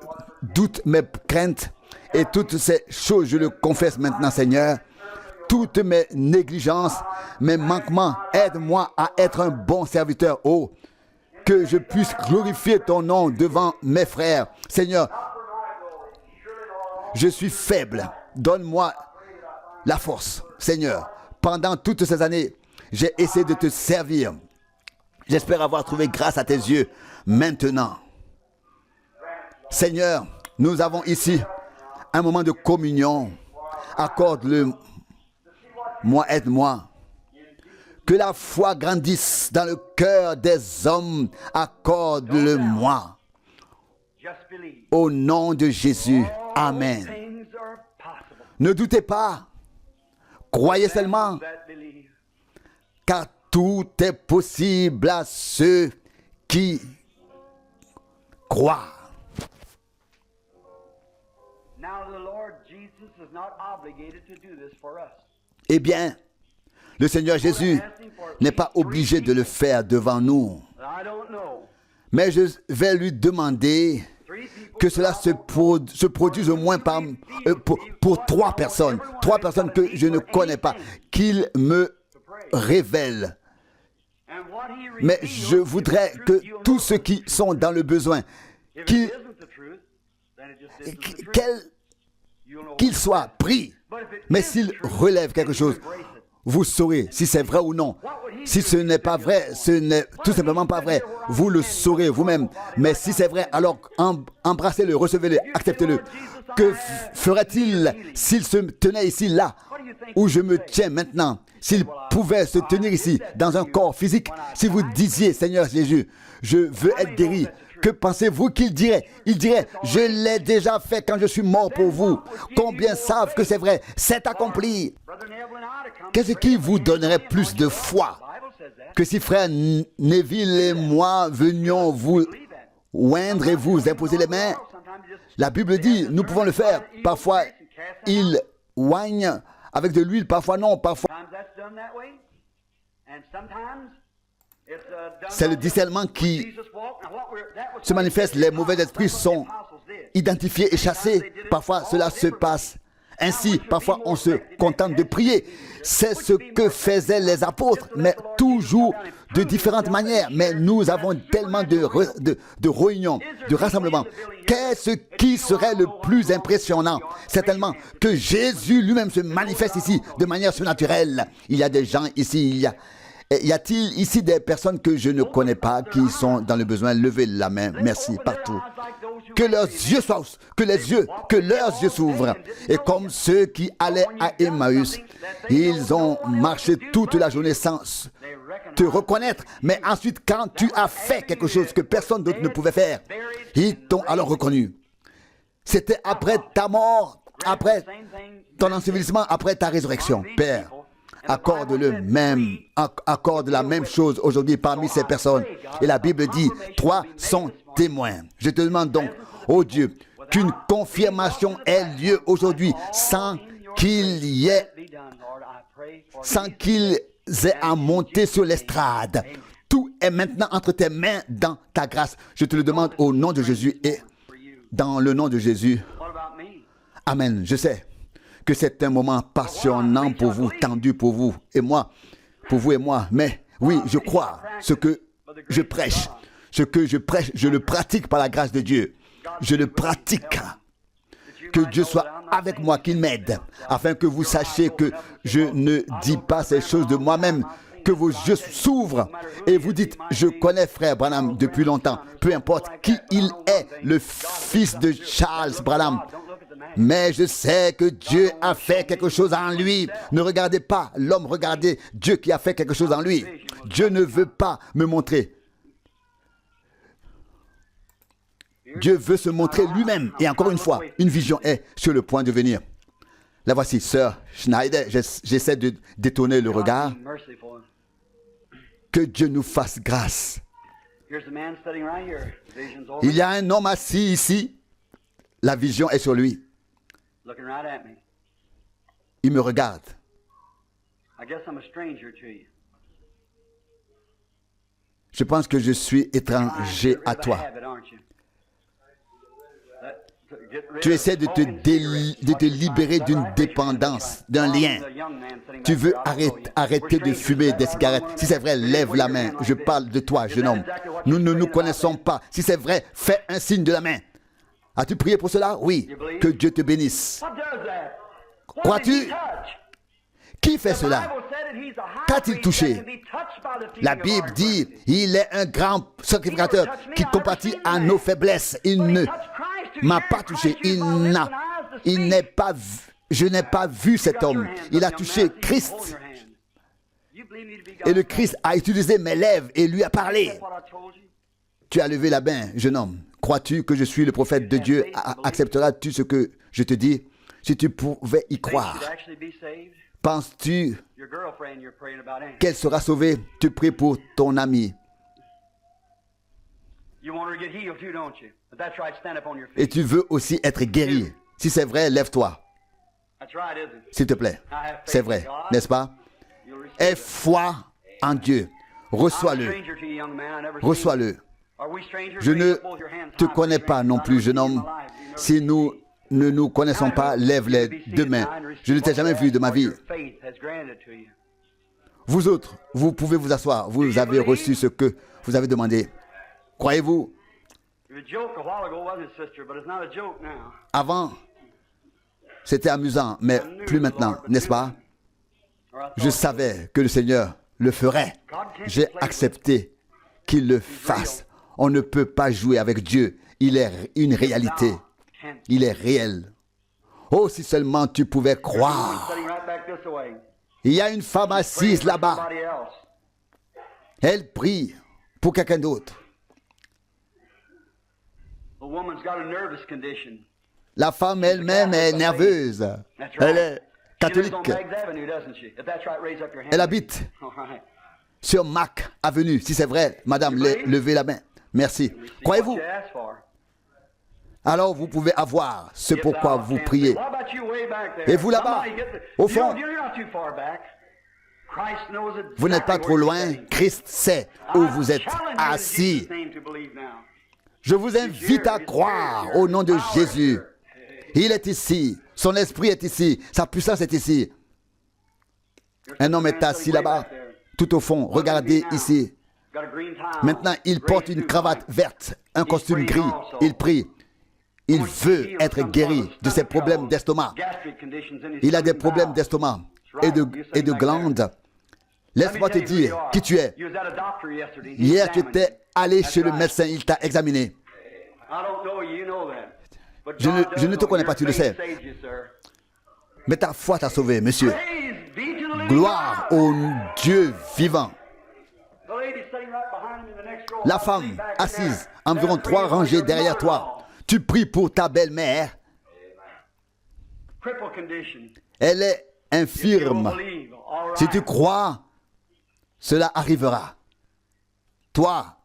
A: doutes, mes craintes et toutes ces choses, je le confesse maintenant, Seigneur. Toutes mes négligences, mes manquements, aide-moi à être un bon serviteur. Oh, que je puisse glorifier ton nom devant mes frères. Seigneur, je suis faible. Donne-moi la force, Seigneur. Pendant toutes ces années, j'ai essayé de te servir. J'espère avoir trouvé grâce à tes yeux maintenant. Seigneur, nous avons ici un moment de communion. Accorde-le, moi, aide-moi, Que la foi grandisse dans le cœur des hommes. Accorde-le-moi. Au nom de Jésus. Amen. Ne doutez pas. Croyez seulement. Car tout est possible à ceux qui croient. Eh bien, le Seigneur Jésus n'est pas obligé de le faire devant nous. Mais je vais lui demander que cela se produise au moins pour 3 personnes. 3 personnes que je ne connais pas, qu'il me révèle. Mais je voudrais que tous ceux qui sont dans le besoin, qu'ils soient pris. Mais s'ils relèvent quelque chose, vous saurez si c'est vrai ou non. Si ce n'est pas vrai, ce n'est tout simplement pas vrai. Vous le saurez vous-même. Mais si c'est vrai, alors embrassez-le, recevez-le, acceptez-le. Que ferait-il s'il se tenait ici, là, où je me tiens maintenant? S'il pouvait se tenir ici, dans un corps physique, si vous disiez, Seigneur Jésus, je veux être guéri, que pensez-vous qu'il dirait? Il dirait, je l'ai déjà fait quand je suis mort pour vous. Combien savent que c'est vrai? C'est accompli. Qu'est-ce qui vous donnerait plus de foi que si frère Neville et moi venions vous oindre et vous imposer les mains? La Bible dit, nous pouvons le faire. Parfois, il oigne avec de l'huile, parfois non, parfois. C'est le discernement qui se manifeste. Les mauvais esprits sont identifiés et chassés. Parfois, cela se passe ainsi. Parfois, on se contente de prier. C'est ce que faisaient les apôtres, mais toujours de différentes manières. Mais nous avons tellement de réunions, de rassemblements. Qu'est-ce qui serait le plus impressionnant? Certainement que Jésus lui-même se manifeste ici de manière surnaturelle. Il y a des gens ici, y a-t-il ici des personnes que je ne connais pas qui sont dans le besoin? Levez la main, merci, partout. Que leurs yeux s'ouvrent. Et comme ceux qui allaient à Emmaüs, ils ont marché toute la journée sans te reconnaître. Mais ensuite, quand tu as fait quelque chose que personne d'autre ne pouvait faire, ils t'ont alors reconnu. C'était après ta mort, après ton ensevelissement, après ta résurrection. Père, accorde la même chose aujourd'hui parmi ces personnes. Et la Bible dit, 3 sont témoins. Je te demande donc, oh Dieu, qu'une confirmation ait lieu aujourd'hui sans qu'ils aient à monter sur l'estrade. Tout est maintenant entre tes mains dans ta grâce. Je te le demande au nom de Jésus et dans le nom de Jésus. Amen. Je sais que c'est un moment passionnant pour vous, tendu pour vous et moi, mais oui, je crois ce que je prêche. Ce que je prêche, je le pratique par la grâce de Dieu. Je le pratique. Que Dieu soit avec moi, qu'il m'aide, afin que vous sachiez que je ne dis pas ces choses de moi-même, que vos yeux s'ouvrent et vous dites, je connais frère Branham depuis longtemps, peu importe qui il est, le fils de Charles Branham. Mais je sais que Dieu a fait quelque chose en lui. Ne regardez pas l'homme, regardez Dieu qui a fait quelque chose en lui. Dieu ne veut pas me montrer. Dieu veut se montrer lui-même. Et encore une fois, une vision est sur le point de venir. La voici, sœur Schneider. J'essaie de détourner le regard. Que Dieu nous fasse grâce. Il y a un homme assis ici. La vision est sur lui. Il me regarde. Je pense que je suis étranger à toi. Tu essaies de te libérer d'une dépendance, d'un lien. Tu veux arrêter de fumer des cigarettes. Si c'est vrai, lève la main. Je parle de toi, jeune homme. Nous ne nous connaissons pas. Si c'est vrai, fais un signe de la main. As-tu prié pour cela? Oui. Que Dieu te bénisse. Crois-tu? Qui fait cela? Qu'a-t-il touché? La Bible dit, il est un grand sacrificateur qui compatit à nos faiblesses. Il ne m'a pas touché. Je n'ai pas vu cet homme. Il a touché Christ. Et le Christ a utilisé mes lèvres et lui a parlé. Tu as levé la main, jeune homme. Crois-tu que je suis le prophète de Dieu? Accepteras-tu ce que je te dis? Si tu pouvais y croire, penses-tu qu'elle sera sauvée? Tu pries pour ton ami. Et tu veux aussi être guéri. Si c'est vrai, lève-toi. S'il te plaît. C'est vrai, n'est-ce pas? Aie foi en Dieu. Reçois-le. Reçois-le. Je ne te connais pas non plus, jeune homme. Si nous ne nous connaissons pas, lève les deux mains. Je ne t'ai jamais vu de ma vie. Vous autres, vous pouvez vous asseoir. Vous avez reçu ce que vous avez demandé. Croyez-vous? Avant, c'était amusant, mais plus maintenant, n'est-ce pas? Je savais que le Seigneur le ferait. J'ai accepté qu'il le fasse. On ne peut pas jouer avec Dieu. Il est une réalité. Il est réel. Oh, si seulement tu pouvais croire. Il y a une femme assise là-bas. Elle prie pour quelqu'un d'autre. La femme elle-même est nerveuse. Elle est catholique. Elle habite sur Mac Avenue. Si c'est vrai, madame, levez la main. Merci. Croyez-vous? Alors vous pouvez avoir ce pourquoi vous priez. Et vous là-bas, au fond, vous n'êtes pas trop loin. Christ sait où vous êtes assis. Je vous invite à croire au nom de Jésus. Il est ici. Son esprit est ici. Sa puissance est ici. Un homme est assis là-bas, tout au fond. Regardez ici. Maintenant, il porte une cravate verte, un costume gris. Il prie. Il veut être guéri de ses problèmes d'estomac. Il a des problèmes d'estomac et de glandes. Laisse-moi te dire qui tu es. Hier, tu étais allé chez le médecin, il t'a examiné. Je ne te connais pas, tu le sais. Mais ta foi t'a sauvé, monsieur. Gloire au Dieu vivant. La femme assise, environ 3 rangées derrière toi. Tu pries pour ta belle-mère. Elle est infirme. Si tu crois, cela arrivera. Toi,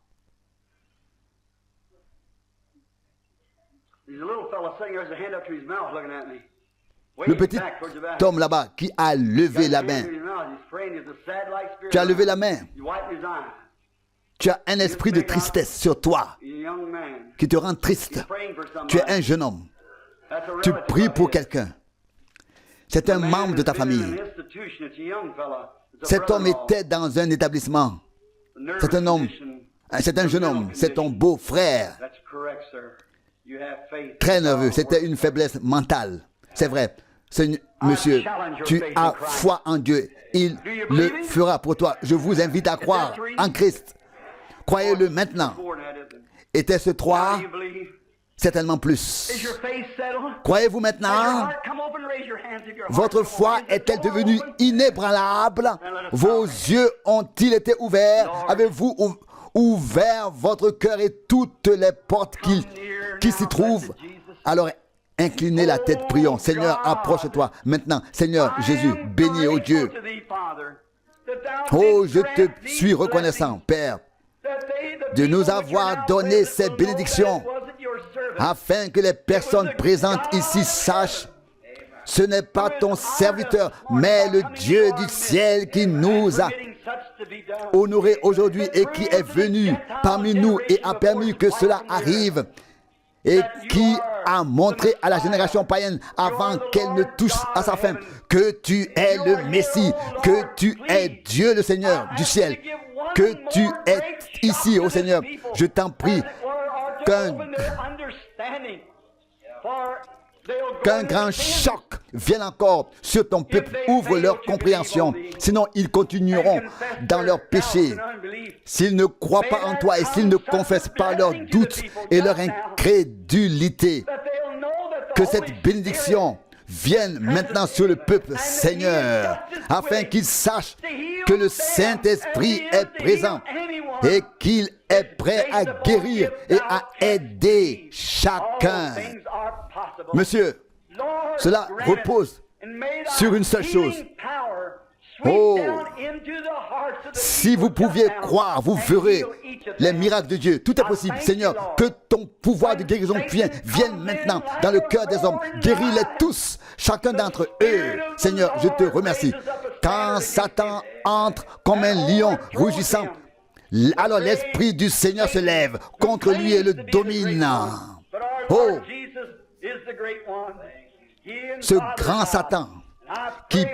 A: le petit homme là-bas qui a levé la main. Tu as levé la main. Tu as un esprit de tristesse sur toi qui te rend triste. Tu es un jeune homme. Tu pries pour quelqu'un. C'est un membre de ta famille. Cet homme était dans un établissement. C'est un homme. C'est un jeune homme. C'est ton beau-frère. Très nerveux. C'était une faiblesse mentale. C'est vrai. Monsieur, tu as foi en Dieu. Il le fera pour toi. Je vous invite à croire en Christ. Croyez-le maintenant. Était-ce 3? Certainement plus. Croyez-vous maintenant? Votre foi est-elle devenue inébranlable? Vos yeux ont-ils été ouverts? Avez-vous ouvert votre cœur et toutes les portes qui s'y trouvent? Alors inclinez la tête, prions. Seigneur, approche-toi maintenant. Seigneur Jésus, béni, ô Dieu. Oh, je te suis reconnaissant, Père, de nous avoir donné ces bénédictions afin que les personnes présentes ici sachent ce n'est pas ton serviteur, mais le Dieu du ciel qui nous a honorés aujourd'hui et qui est venu parmi nous et a permis que cela arrive et qui a montré à la génération païenne avant qu'elle ne touche à sa fin que tu es le Messie, que tu es Dieu le Seigneur du ciel, que tu es ici, ô Seigneur. Je t'en prie qu'un grand choc vienne encore sur ton peuple. Ouvre leur compréhension. Sinon, ils continueront dans leur péché. S'ils ne croient pas en toi et s'ils ne confessent pas leurs doutes et leur incrédulité, que cette bénédiction vienne maintenant sur le peuple, Seigneur, afin qu'il sache que le Saint-Esprit est présent et qu'il est prêt à guérir et à aider chacun. Monsieur, cela repose sur une seule chose. Oh, si vous pouviez croire, vous verrez les miracles de Dieu. Tout est possible, Seigneur. Que ton pouvoir de guérison vienne maintenant dans le cœur des hommes. Guéris-les tous, chacun d'entre eux. Seigneur, je te remercie. Quand Satan entre comme un lion rugissant, alors l'Esprit du Seigneur se lève contre lui et le domine. Oh, ce grand Satan qui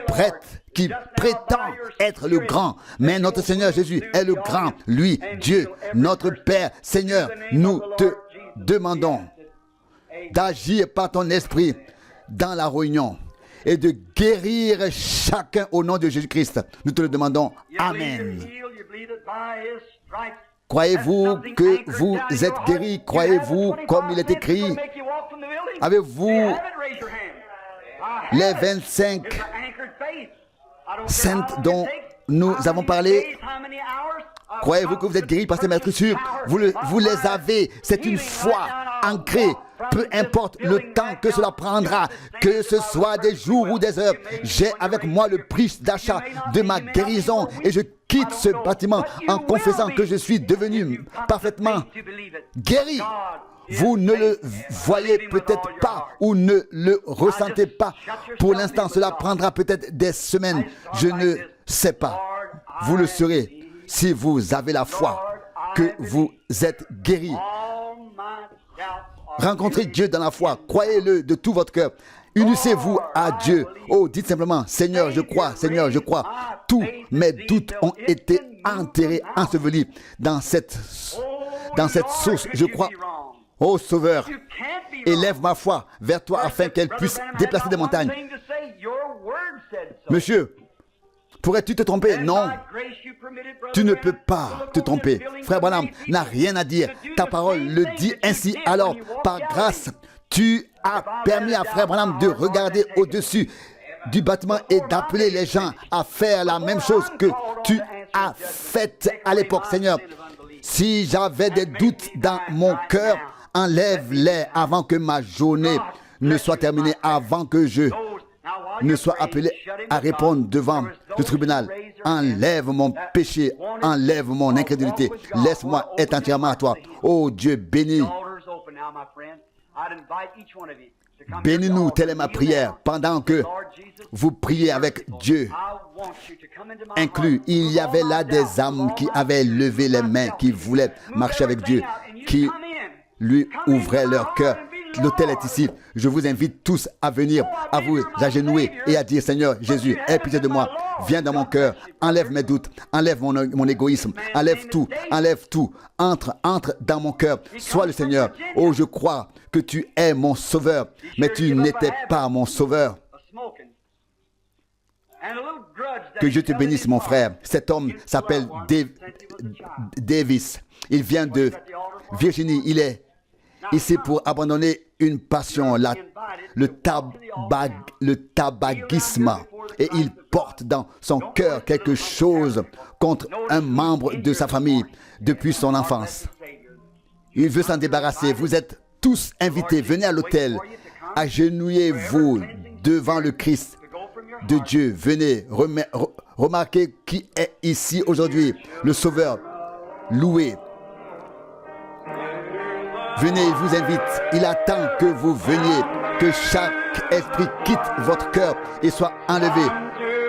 A: prétend être le grand, mais notre Seigneur Jésus est le grand, lui, Dieu, notre Père. Seigneur, nous te demandons d'agir par ton esprit dans la réunion et de guérir chacun au nom de Jésus-Christ. Nous te le demandons. Amen. Croyez-vous que vous êtes guéris? Croyez-vous comme il est écrit? Avez-vous les 25 saintes dont nous avons parlé? Croyez-vous que vous êtes guéris, pasteur Maître sûr? Vous les avez. C'est une foi ancrée. Peu importe le temps que cela prendra, que ce soit des jours ou des heures, j'ai avec moi le prix d'achat de ma guérison et je quitte ce bâtiment en confessant que je suis devenu parfaitement guéri. Vous ne le voyez peut-être pas ou ne le ressentez pas. Pour l'instant, cela prendra peut-être des semaines. Je ne sais pas. Vous le saurez si vous avez la foi que vous êtes guéri. Rencontrez Dieu dans la foi. Croyez-le de tout votre cœur. Unissez-vous à Dieu. Oh, dites simplement, Seigneur, je crois, Seigneur, je crois. Tous mes doutes ont été enterrés, ensevelis dans cette source. Je crois. Oh Sauveur, élève ma foi vers toi afin qu'elle puisse déplacer des montagnes. Monsieur, pourrais-tu te tromper? Non, tu ne peux pas te tromper. Frère Branham n'a rien à dire. Ta parole le dit ainsi. Alors, par grâce, tu as permis à Frère Branham de regarder au-dessus du bâtiment et d'appeler les gens à faire la même chose que tu as fait à l'époque, Seigneur. Si j'avais des doutes dans mon cœur, enlève-les avant que ma journée ne soit terminée, avant que je ne sois appelé à répondre devant le tribunal. Enlève mon péché, enlève mon incrédulité. Laisse-moi être entièrement à toi. Oh Dieu, bénis. Bénis-nous, telle est ma prière. Pendant que vous priez avec Dieu inclus, il y avait là des âmes qui avaient levé les mains, qui voulaient marcher avec Dieu, qui lui ouvraient leur cœur. L'autel est ici. Je vous invite tous à venir, à vous agenouiller et à dire, Seigneur Jésus, aie pitié de moi. Viens dans mon cœur. Enlève mes doutes. Enlève mon égoïsme. Enlève tout. Enlève tout. Entre dans mon cœur. Sois le Seigneur. Oh, je crois que tu es mon sauveur. Mais tu n'étais pas mon sauveur. Que Dieu te bénisse, mon frère. Cet homme s'appelle Davis. Il vient de Virginie. Il est ici pour abandonner une passion, le tabagisme. Et il porte dans son cœur quelque chose contre un membre de sa famille depuis son enfance. Il veut s'en débarrasser. Vous êtes tous invités. Venez à l'autel. Agenouillez-vous devant le Christ de Dieu. Venez remarquer qui est ici aujourd'hui. Le Sauveur. Loué. Venez, il vous invite. Il attend que vous veniez, que chaque esprit quitte votre cœur et soit enlevé,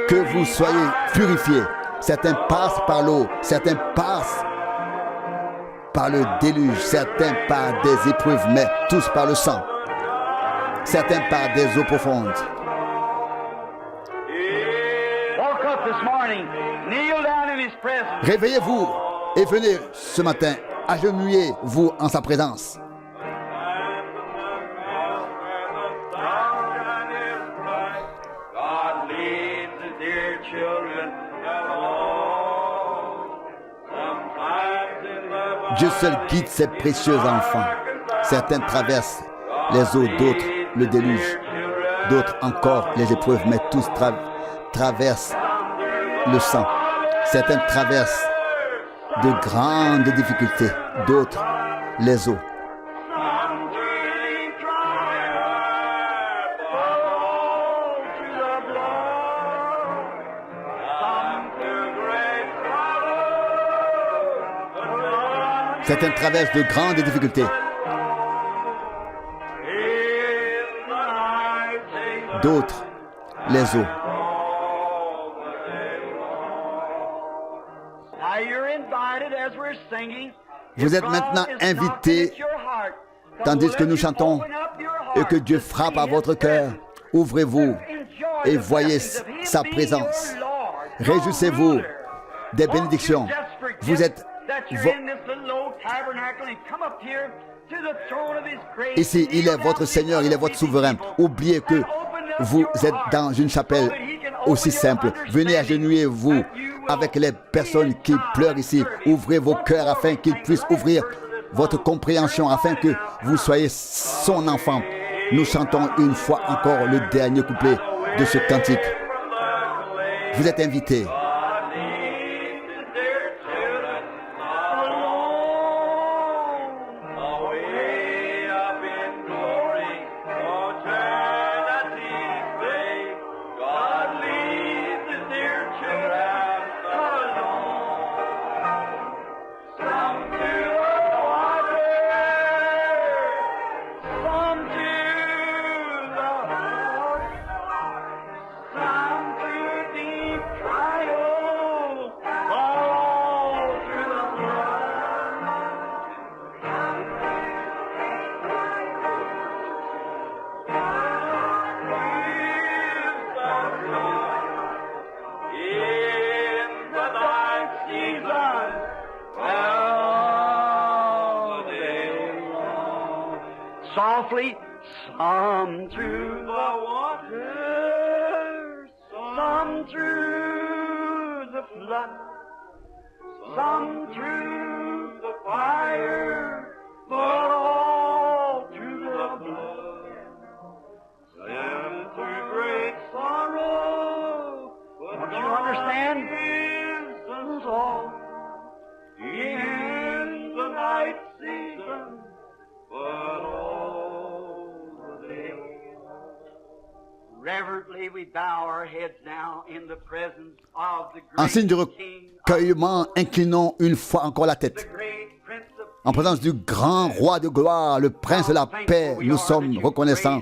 A: que vous soyez purifiés. Certains passent par l'eau, certains passent par le déluge, certains par des épreuves, mais tous par le sang. Certains par des eaux profondes. Réveillez-vous et venez ce matin. Agenouillez-vous en sa présence. Dieu seul guide ses précieux enfants. Certains traversent les eaux, d'autres le déluge. D'autres encore les épreuves, mais tous traversent le sang. Certains traversent de grandes difficultés, d'autres les eaux. Certains traversent de grandes difficultés. D'autres, les eaux. Vous êtes maintenant invités, tandis que nous chantons, et que Dieu frappe à votre cœur. Ouvrez-vous et voyez sa présence. Réjouissez-vous des bénédictions. Vous êtes ici, il est votre Seigneur, il est votre souverain. Oubliez que vous êtes dans une chapelle aussi simple. Venez agenouiller-vous avec les personnes qui pleurent ici. Ouvrez vos cœurs afin qu'ils puissent ouvrir votre compréhension, afin que vous soyez son enfant. Nous chantons une fois encore le dernier couplet de ce cantique. Vous êtes invités.
B: Softly, some through the waters, some through the flood, some through the fire, but all through the blood. Some through great sorrow, but don't you understand? Is all in the night season, but all.
A: En signe de recueillement, inclinons une fois encore la tête. En présence du grand roi de gloire, le prince de la paix, nous sommes reconnaissants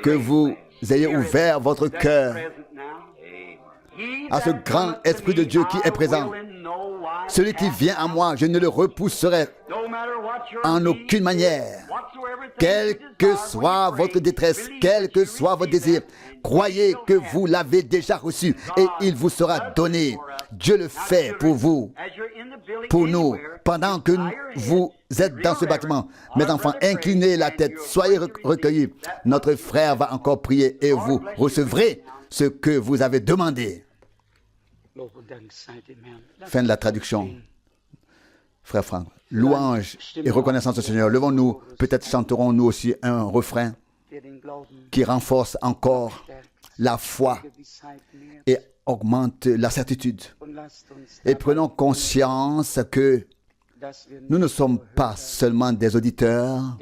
A: que vous ayez ouvert votre cœur à ce grand Esprit de Dieu qui est présent. Celui qui vient à moi, je ne le repousserai en aucune manière. Quelle que soit votre détresse, quel que soit votre désir, croyez que vous l'avez déjà reçu et il vous sera donné. Dieu le fait pour vous, pour nous, pendant que vous êtes dans ce bâtiment. Mes enfants, inclinez la tête, soyez recueillis. Notre frère va encore prier et vous recevrez ce que vous avez demandé. Fin de la traduction. Frère Franck, louange et reconnaissance au Seigneur. Levons-nous, peut-être chanterons-nous aussi un refrain qui renforce encore la foi et augmente la certitude. Et prenons conscience que nous ne sommes pas seulement des auditeurs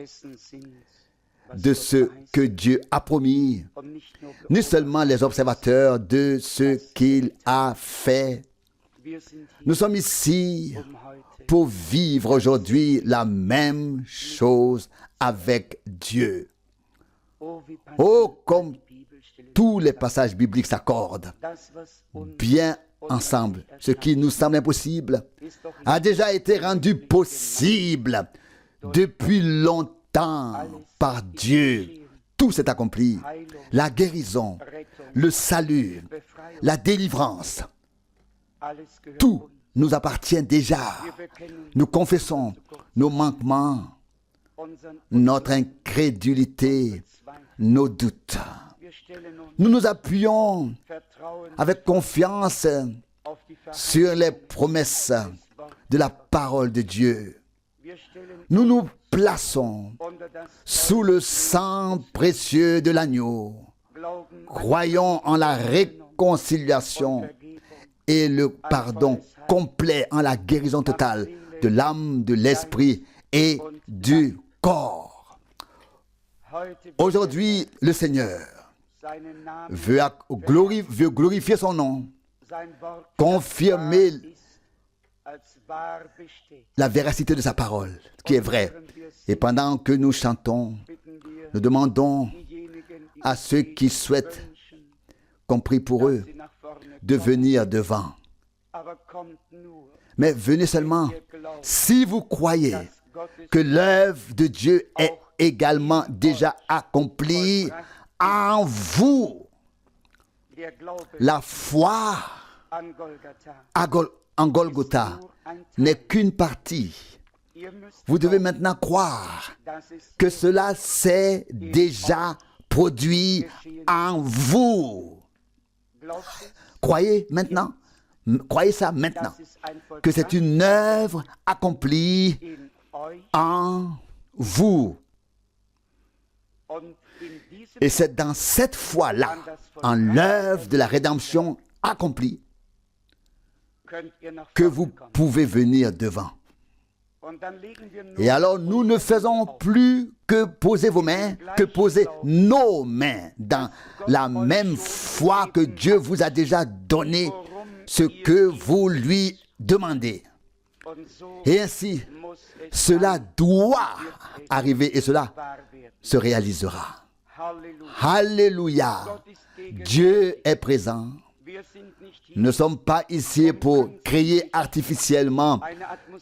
A: de ce que Dieu a promis, ni seulement les observateurs de ce qu'il a fait. Nous sommes ici pour vivre aujourd'hui la même chose avec Dieu. Oh, comme tous les passages bibliques s'accordent bien ensemble. Ce qui nous semble impossible a déjà été rendu possible depuis longtemps par Dieu. Tout s'est accompli. La guérison, le salut, la délivrance. Tout nous appartient déjà. Nous confessons nos manquements, notre incrédulité, nos doutes. Nous nous appuyons avec confiance sur les promesses de la parole de Dieu. Nous nous plaçons sous le sang précieux de l'agneau. Croyons en la réconciliation et le pardon complet, en la guérison totale de l'âme, de l'esprit et du corps. Aujourd'hui, le Seigneur veut glorifier son nom, confirmer la véracité de sa parole, qui est vraie. Et pendant que nous chantons, nous demandons à ceux qui souhaitent qu'on prie pour eux de venir devant. Mais venez seulement si vous croyez que l'œuvre de Dieu est également déjà accomplie en vous. La foi en Golgotha n'est qu'une partie. Vous devez maintenant croire que cela s'est déjà produit en vous. Croyez maintenant, croyez ça maintenant, que c'est une œuvre accomplie en vous. Et c'est dans cette foi-là, en l'œuvre de la rédemption accomplie, que vous pouvez venir devant. Et alors nous ne faisons plus que poser vos mains, que poser nos mains dans la même foi que Dieu vous a déjà donné ce que vous lui demandez. Et ainsi, cela doit arriver et cela se réalisera. Alléluia. Dieu est présent. Nous ne sommes pas ici pour créer artificiellement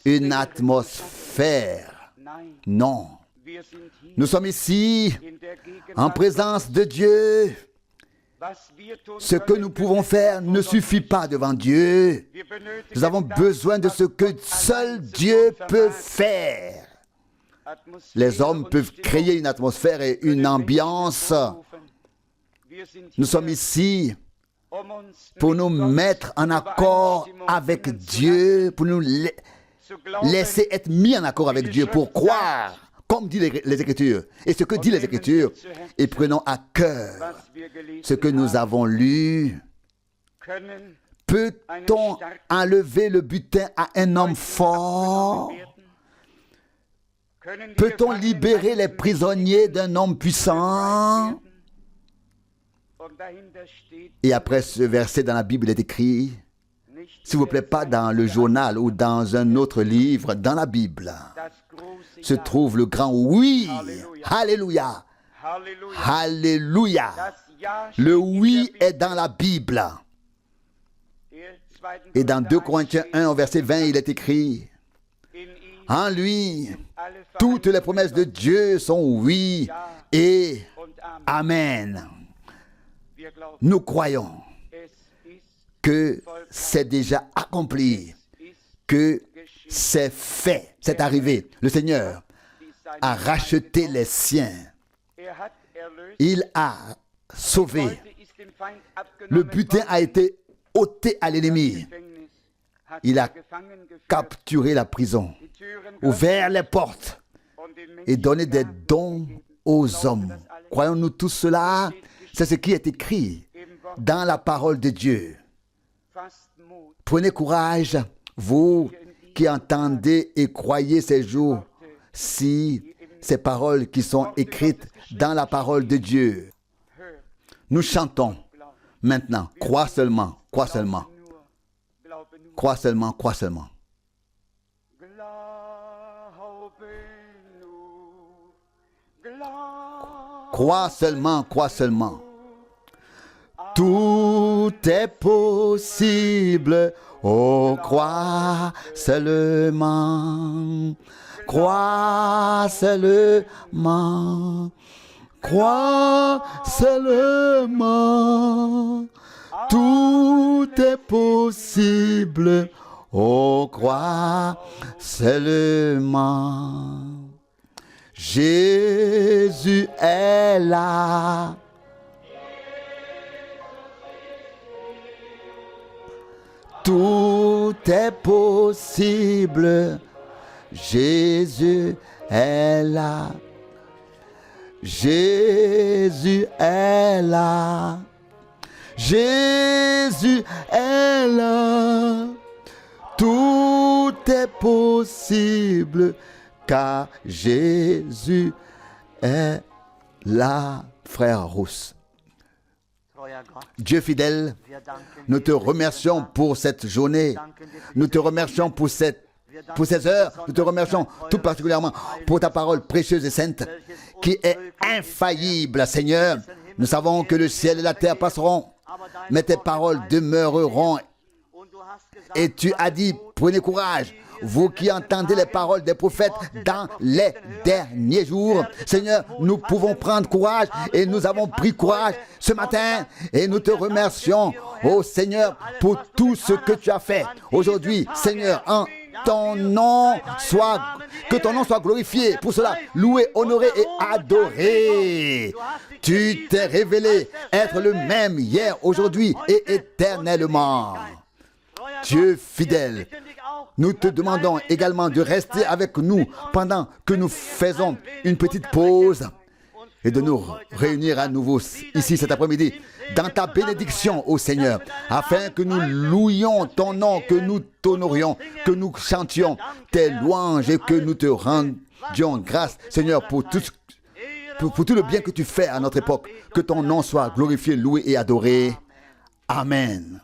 A: une atmosphère. Non. Nous sommes ici en présence de Dieu. Ce que nous pouvons faire ne suffit pas devant Dieu. Nous avons besoin de ce que seul Dieu peut faire. Les hommes peuvent créer une atmosphère et une ambiance. Nous sommes ici pour nous mettre en accord avec Dieu, pour nous laisser être mis en accord avec Dieu, pour croire, comme dit les Écritures. Et ce que dit les Écritures, et prenons à cœur ce que nous avons lu. Peut-on enlever le butin à un homme fort? Peut-on libérer les prisonniers d'un homme puissant? Et après ce verset dans la Bible, il est écrit, s'il vous plaît, pas dans le journal ou dans un autre livre, dans la Bible, se trouve le grand oui. Alléluia. Alléluia. Le oui est dans la Bible. Et dans 2 Corinthiens 1, au verset 20, il est écrit, en lui, toutes les promesses de Dieu sont oui et amen. Nous croyons que c'est déjà accompli, que c'est fait, c'est arrivé. Le Seigneur a racheté les siens. Il a sauvé. Le butin a été ôté à l'ennemi. Il a capturé la prison, ouvert les portes et donné des dons aux hommes. Croyons-nous tous cela? C'est ce qui est écrit dans la parole de Dieu. Prenez courage, vous qui entendez et croyez ces jours, si ces paroles qui sont écrites dans la parole de Dieu. Nous chantons maintenant. Crois seulement, crois seulement. Crois seulement, crois seulement. Crois seulement, crois seulement. Tout est possible, oh, crois seulement. Crois seulement. Crois seulement. Tout est possible, oh, crois seulement. Jésus est là. Tout est possible Jésus est là. Jésus est là. Jésus est là. Tout est possible car Jésus est là, frère Rousse. Dieu fidèle, nous te remercions pour cette journée. Nous te remercions pour ces heures. Nous te remercions tout particulièrement pour ta parole précieuse et sainte qui est infaillible, Seigneur. Nous savons que le ciel et la terre passeront, mais tes paroles demeureront. Et tu as dit, prenez courage, vous qui entendez les paroles des prophètes dans les derniers jours. Seigneur, nous pouvons prendre courage et nous avons pris courage ce matin et nous te remercions, ô Seigneur, pour tout ce que tu as fait aujourd'hui. Seigneur, en ton nom que ton nom soit glorifié. Pour cela, loué, honoré et adoré. Tu t'es révélé être le même hier, aujourd'hui et éternellement. Dieu fidèle, nous te demandons également de rester avec nous pendant que nous faisons une petite pause et de nous réunir à nouveau ici cet après-midi dans ta bénédiction, ô Seigneur, afin que nous louions ton nom, que nous t'honorions, que nous chantions tes louanges et que nous te rendions grâce, Seigneur, pour tout le bien que tu fais à notre époque. Que ton nom soit glorifié, loué et adoré. Amen.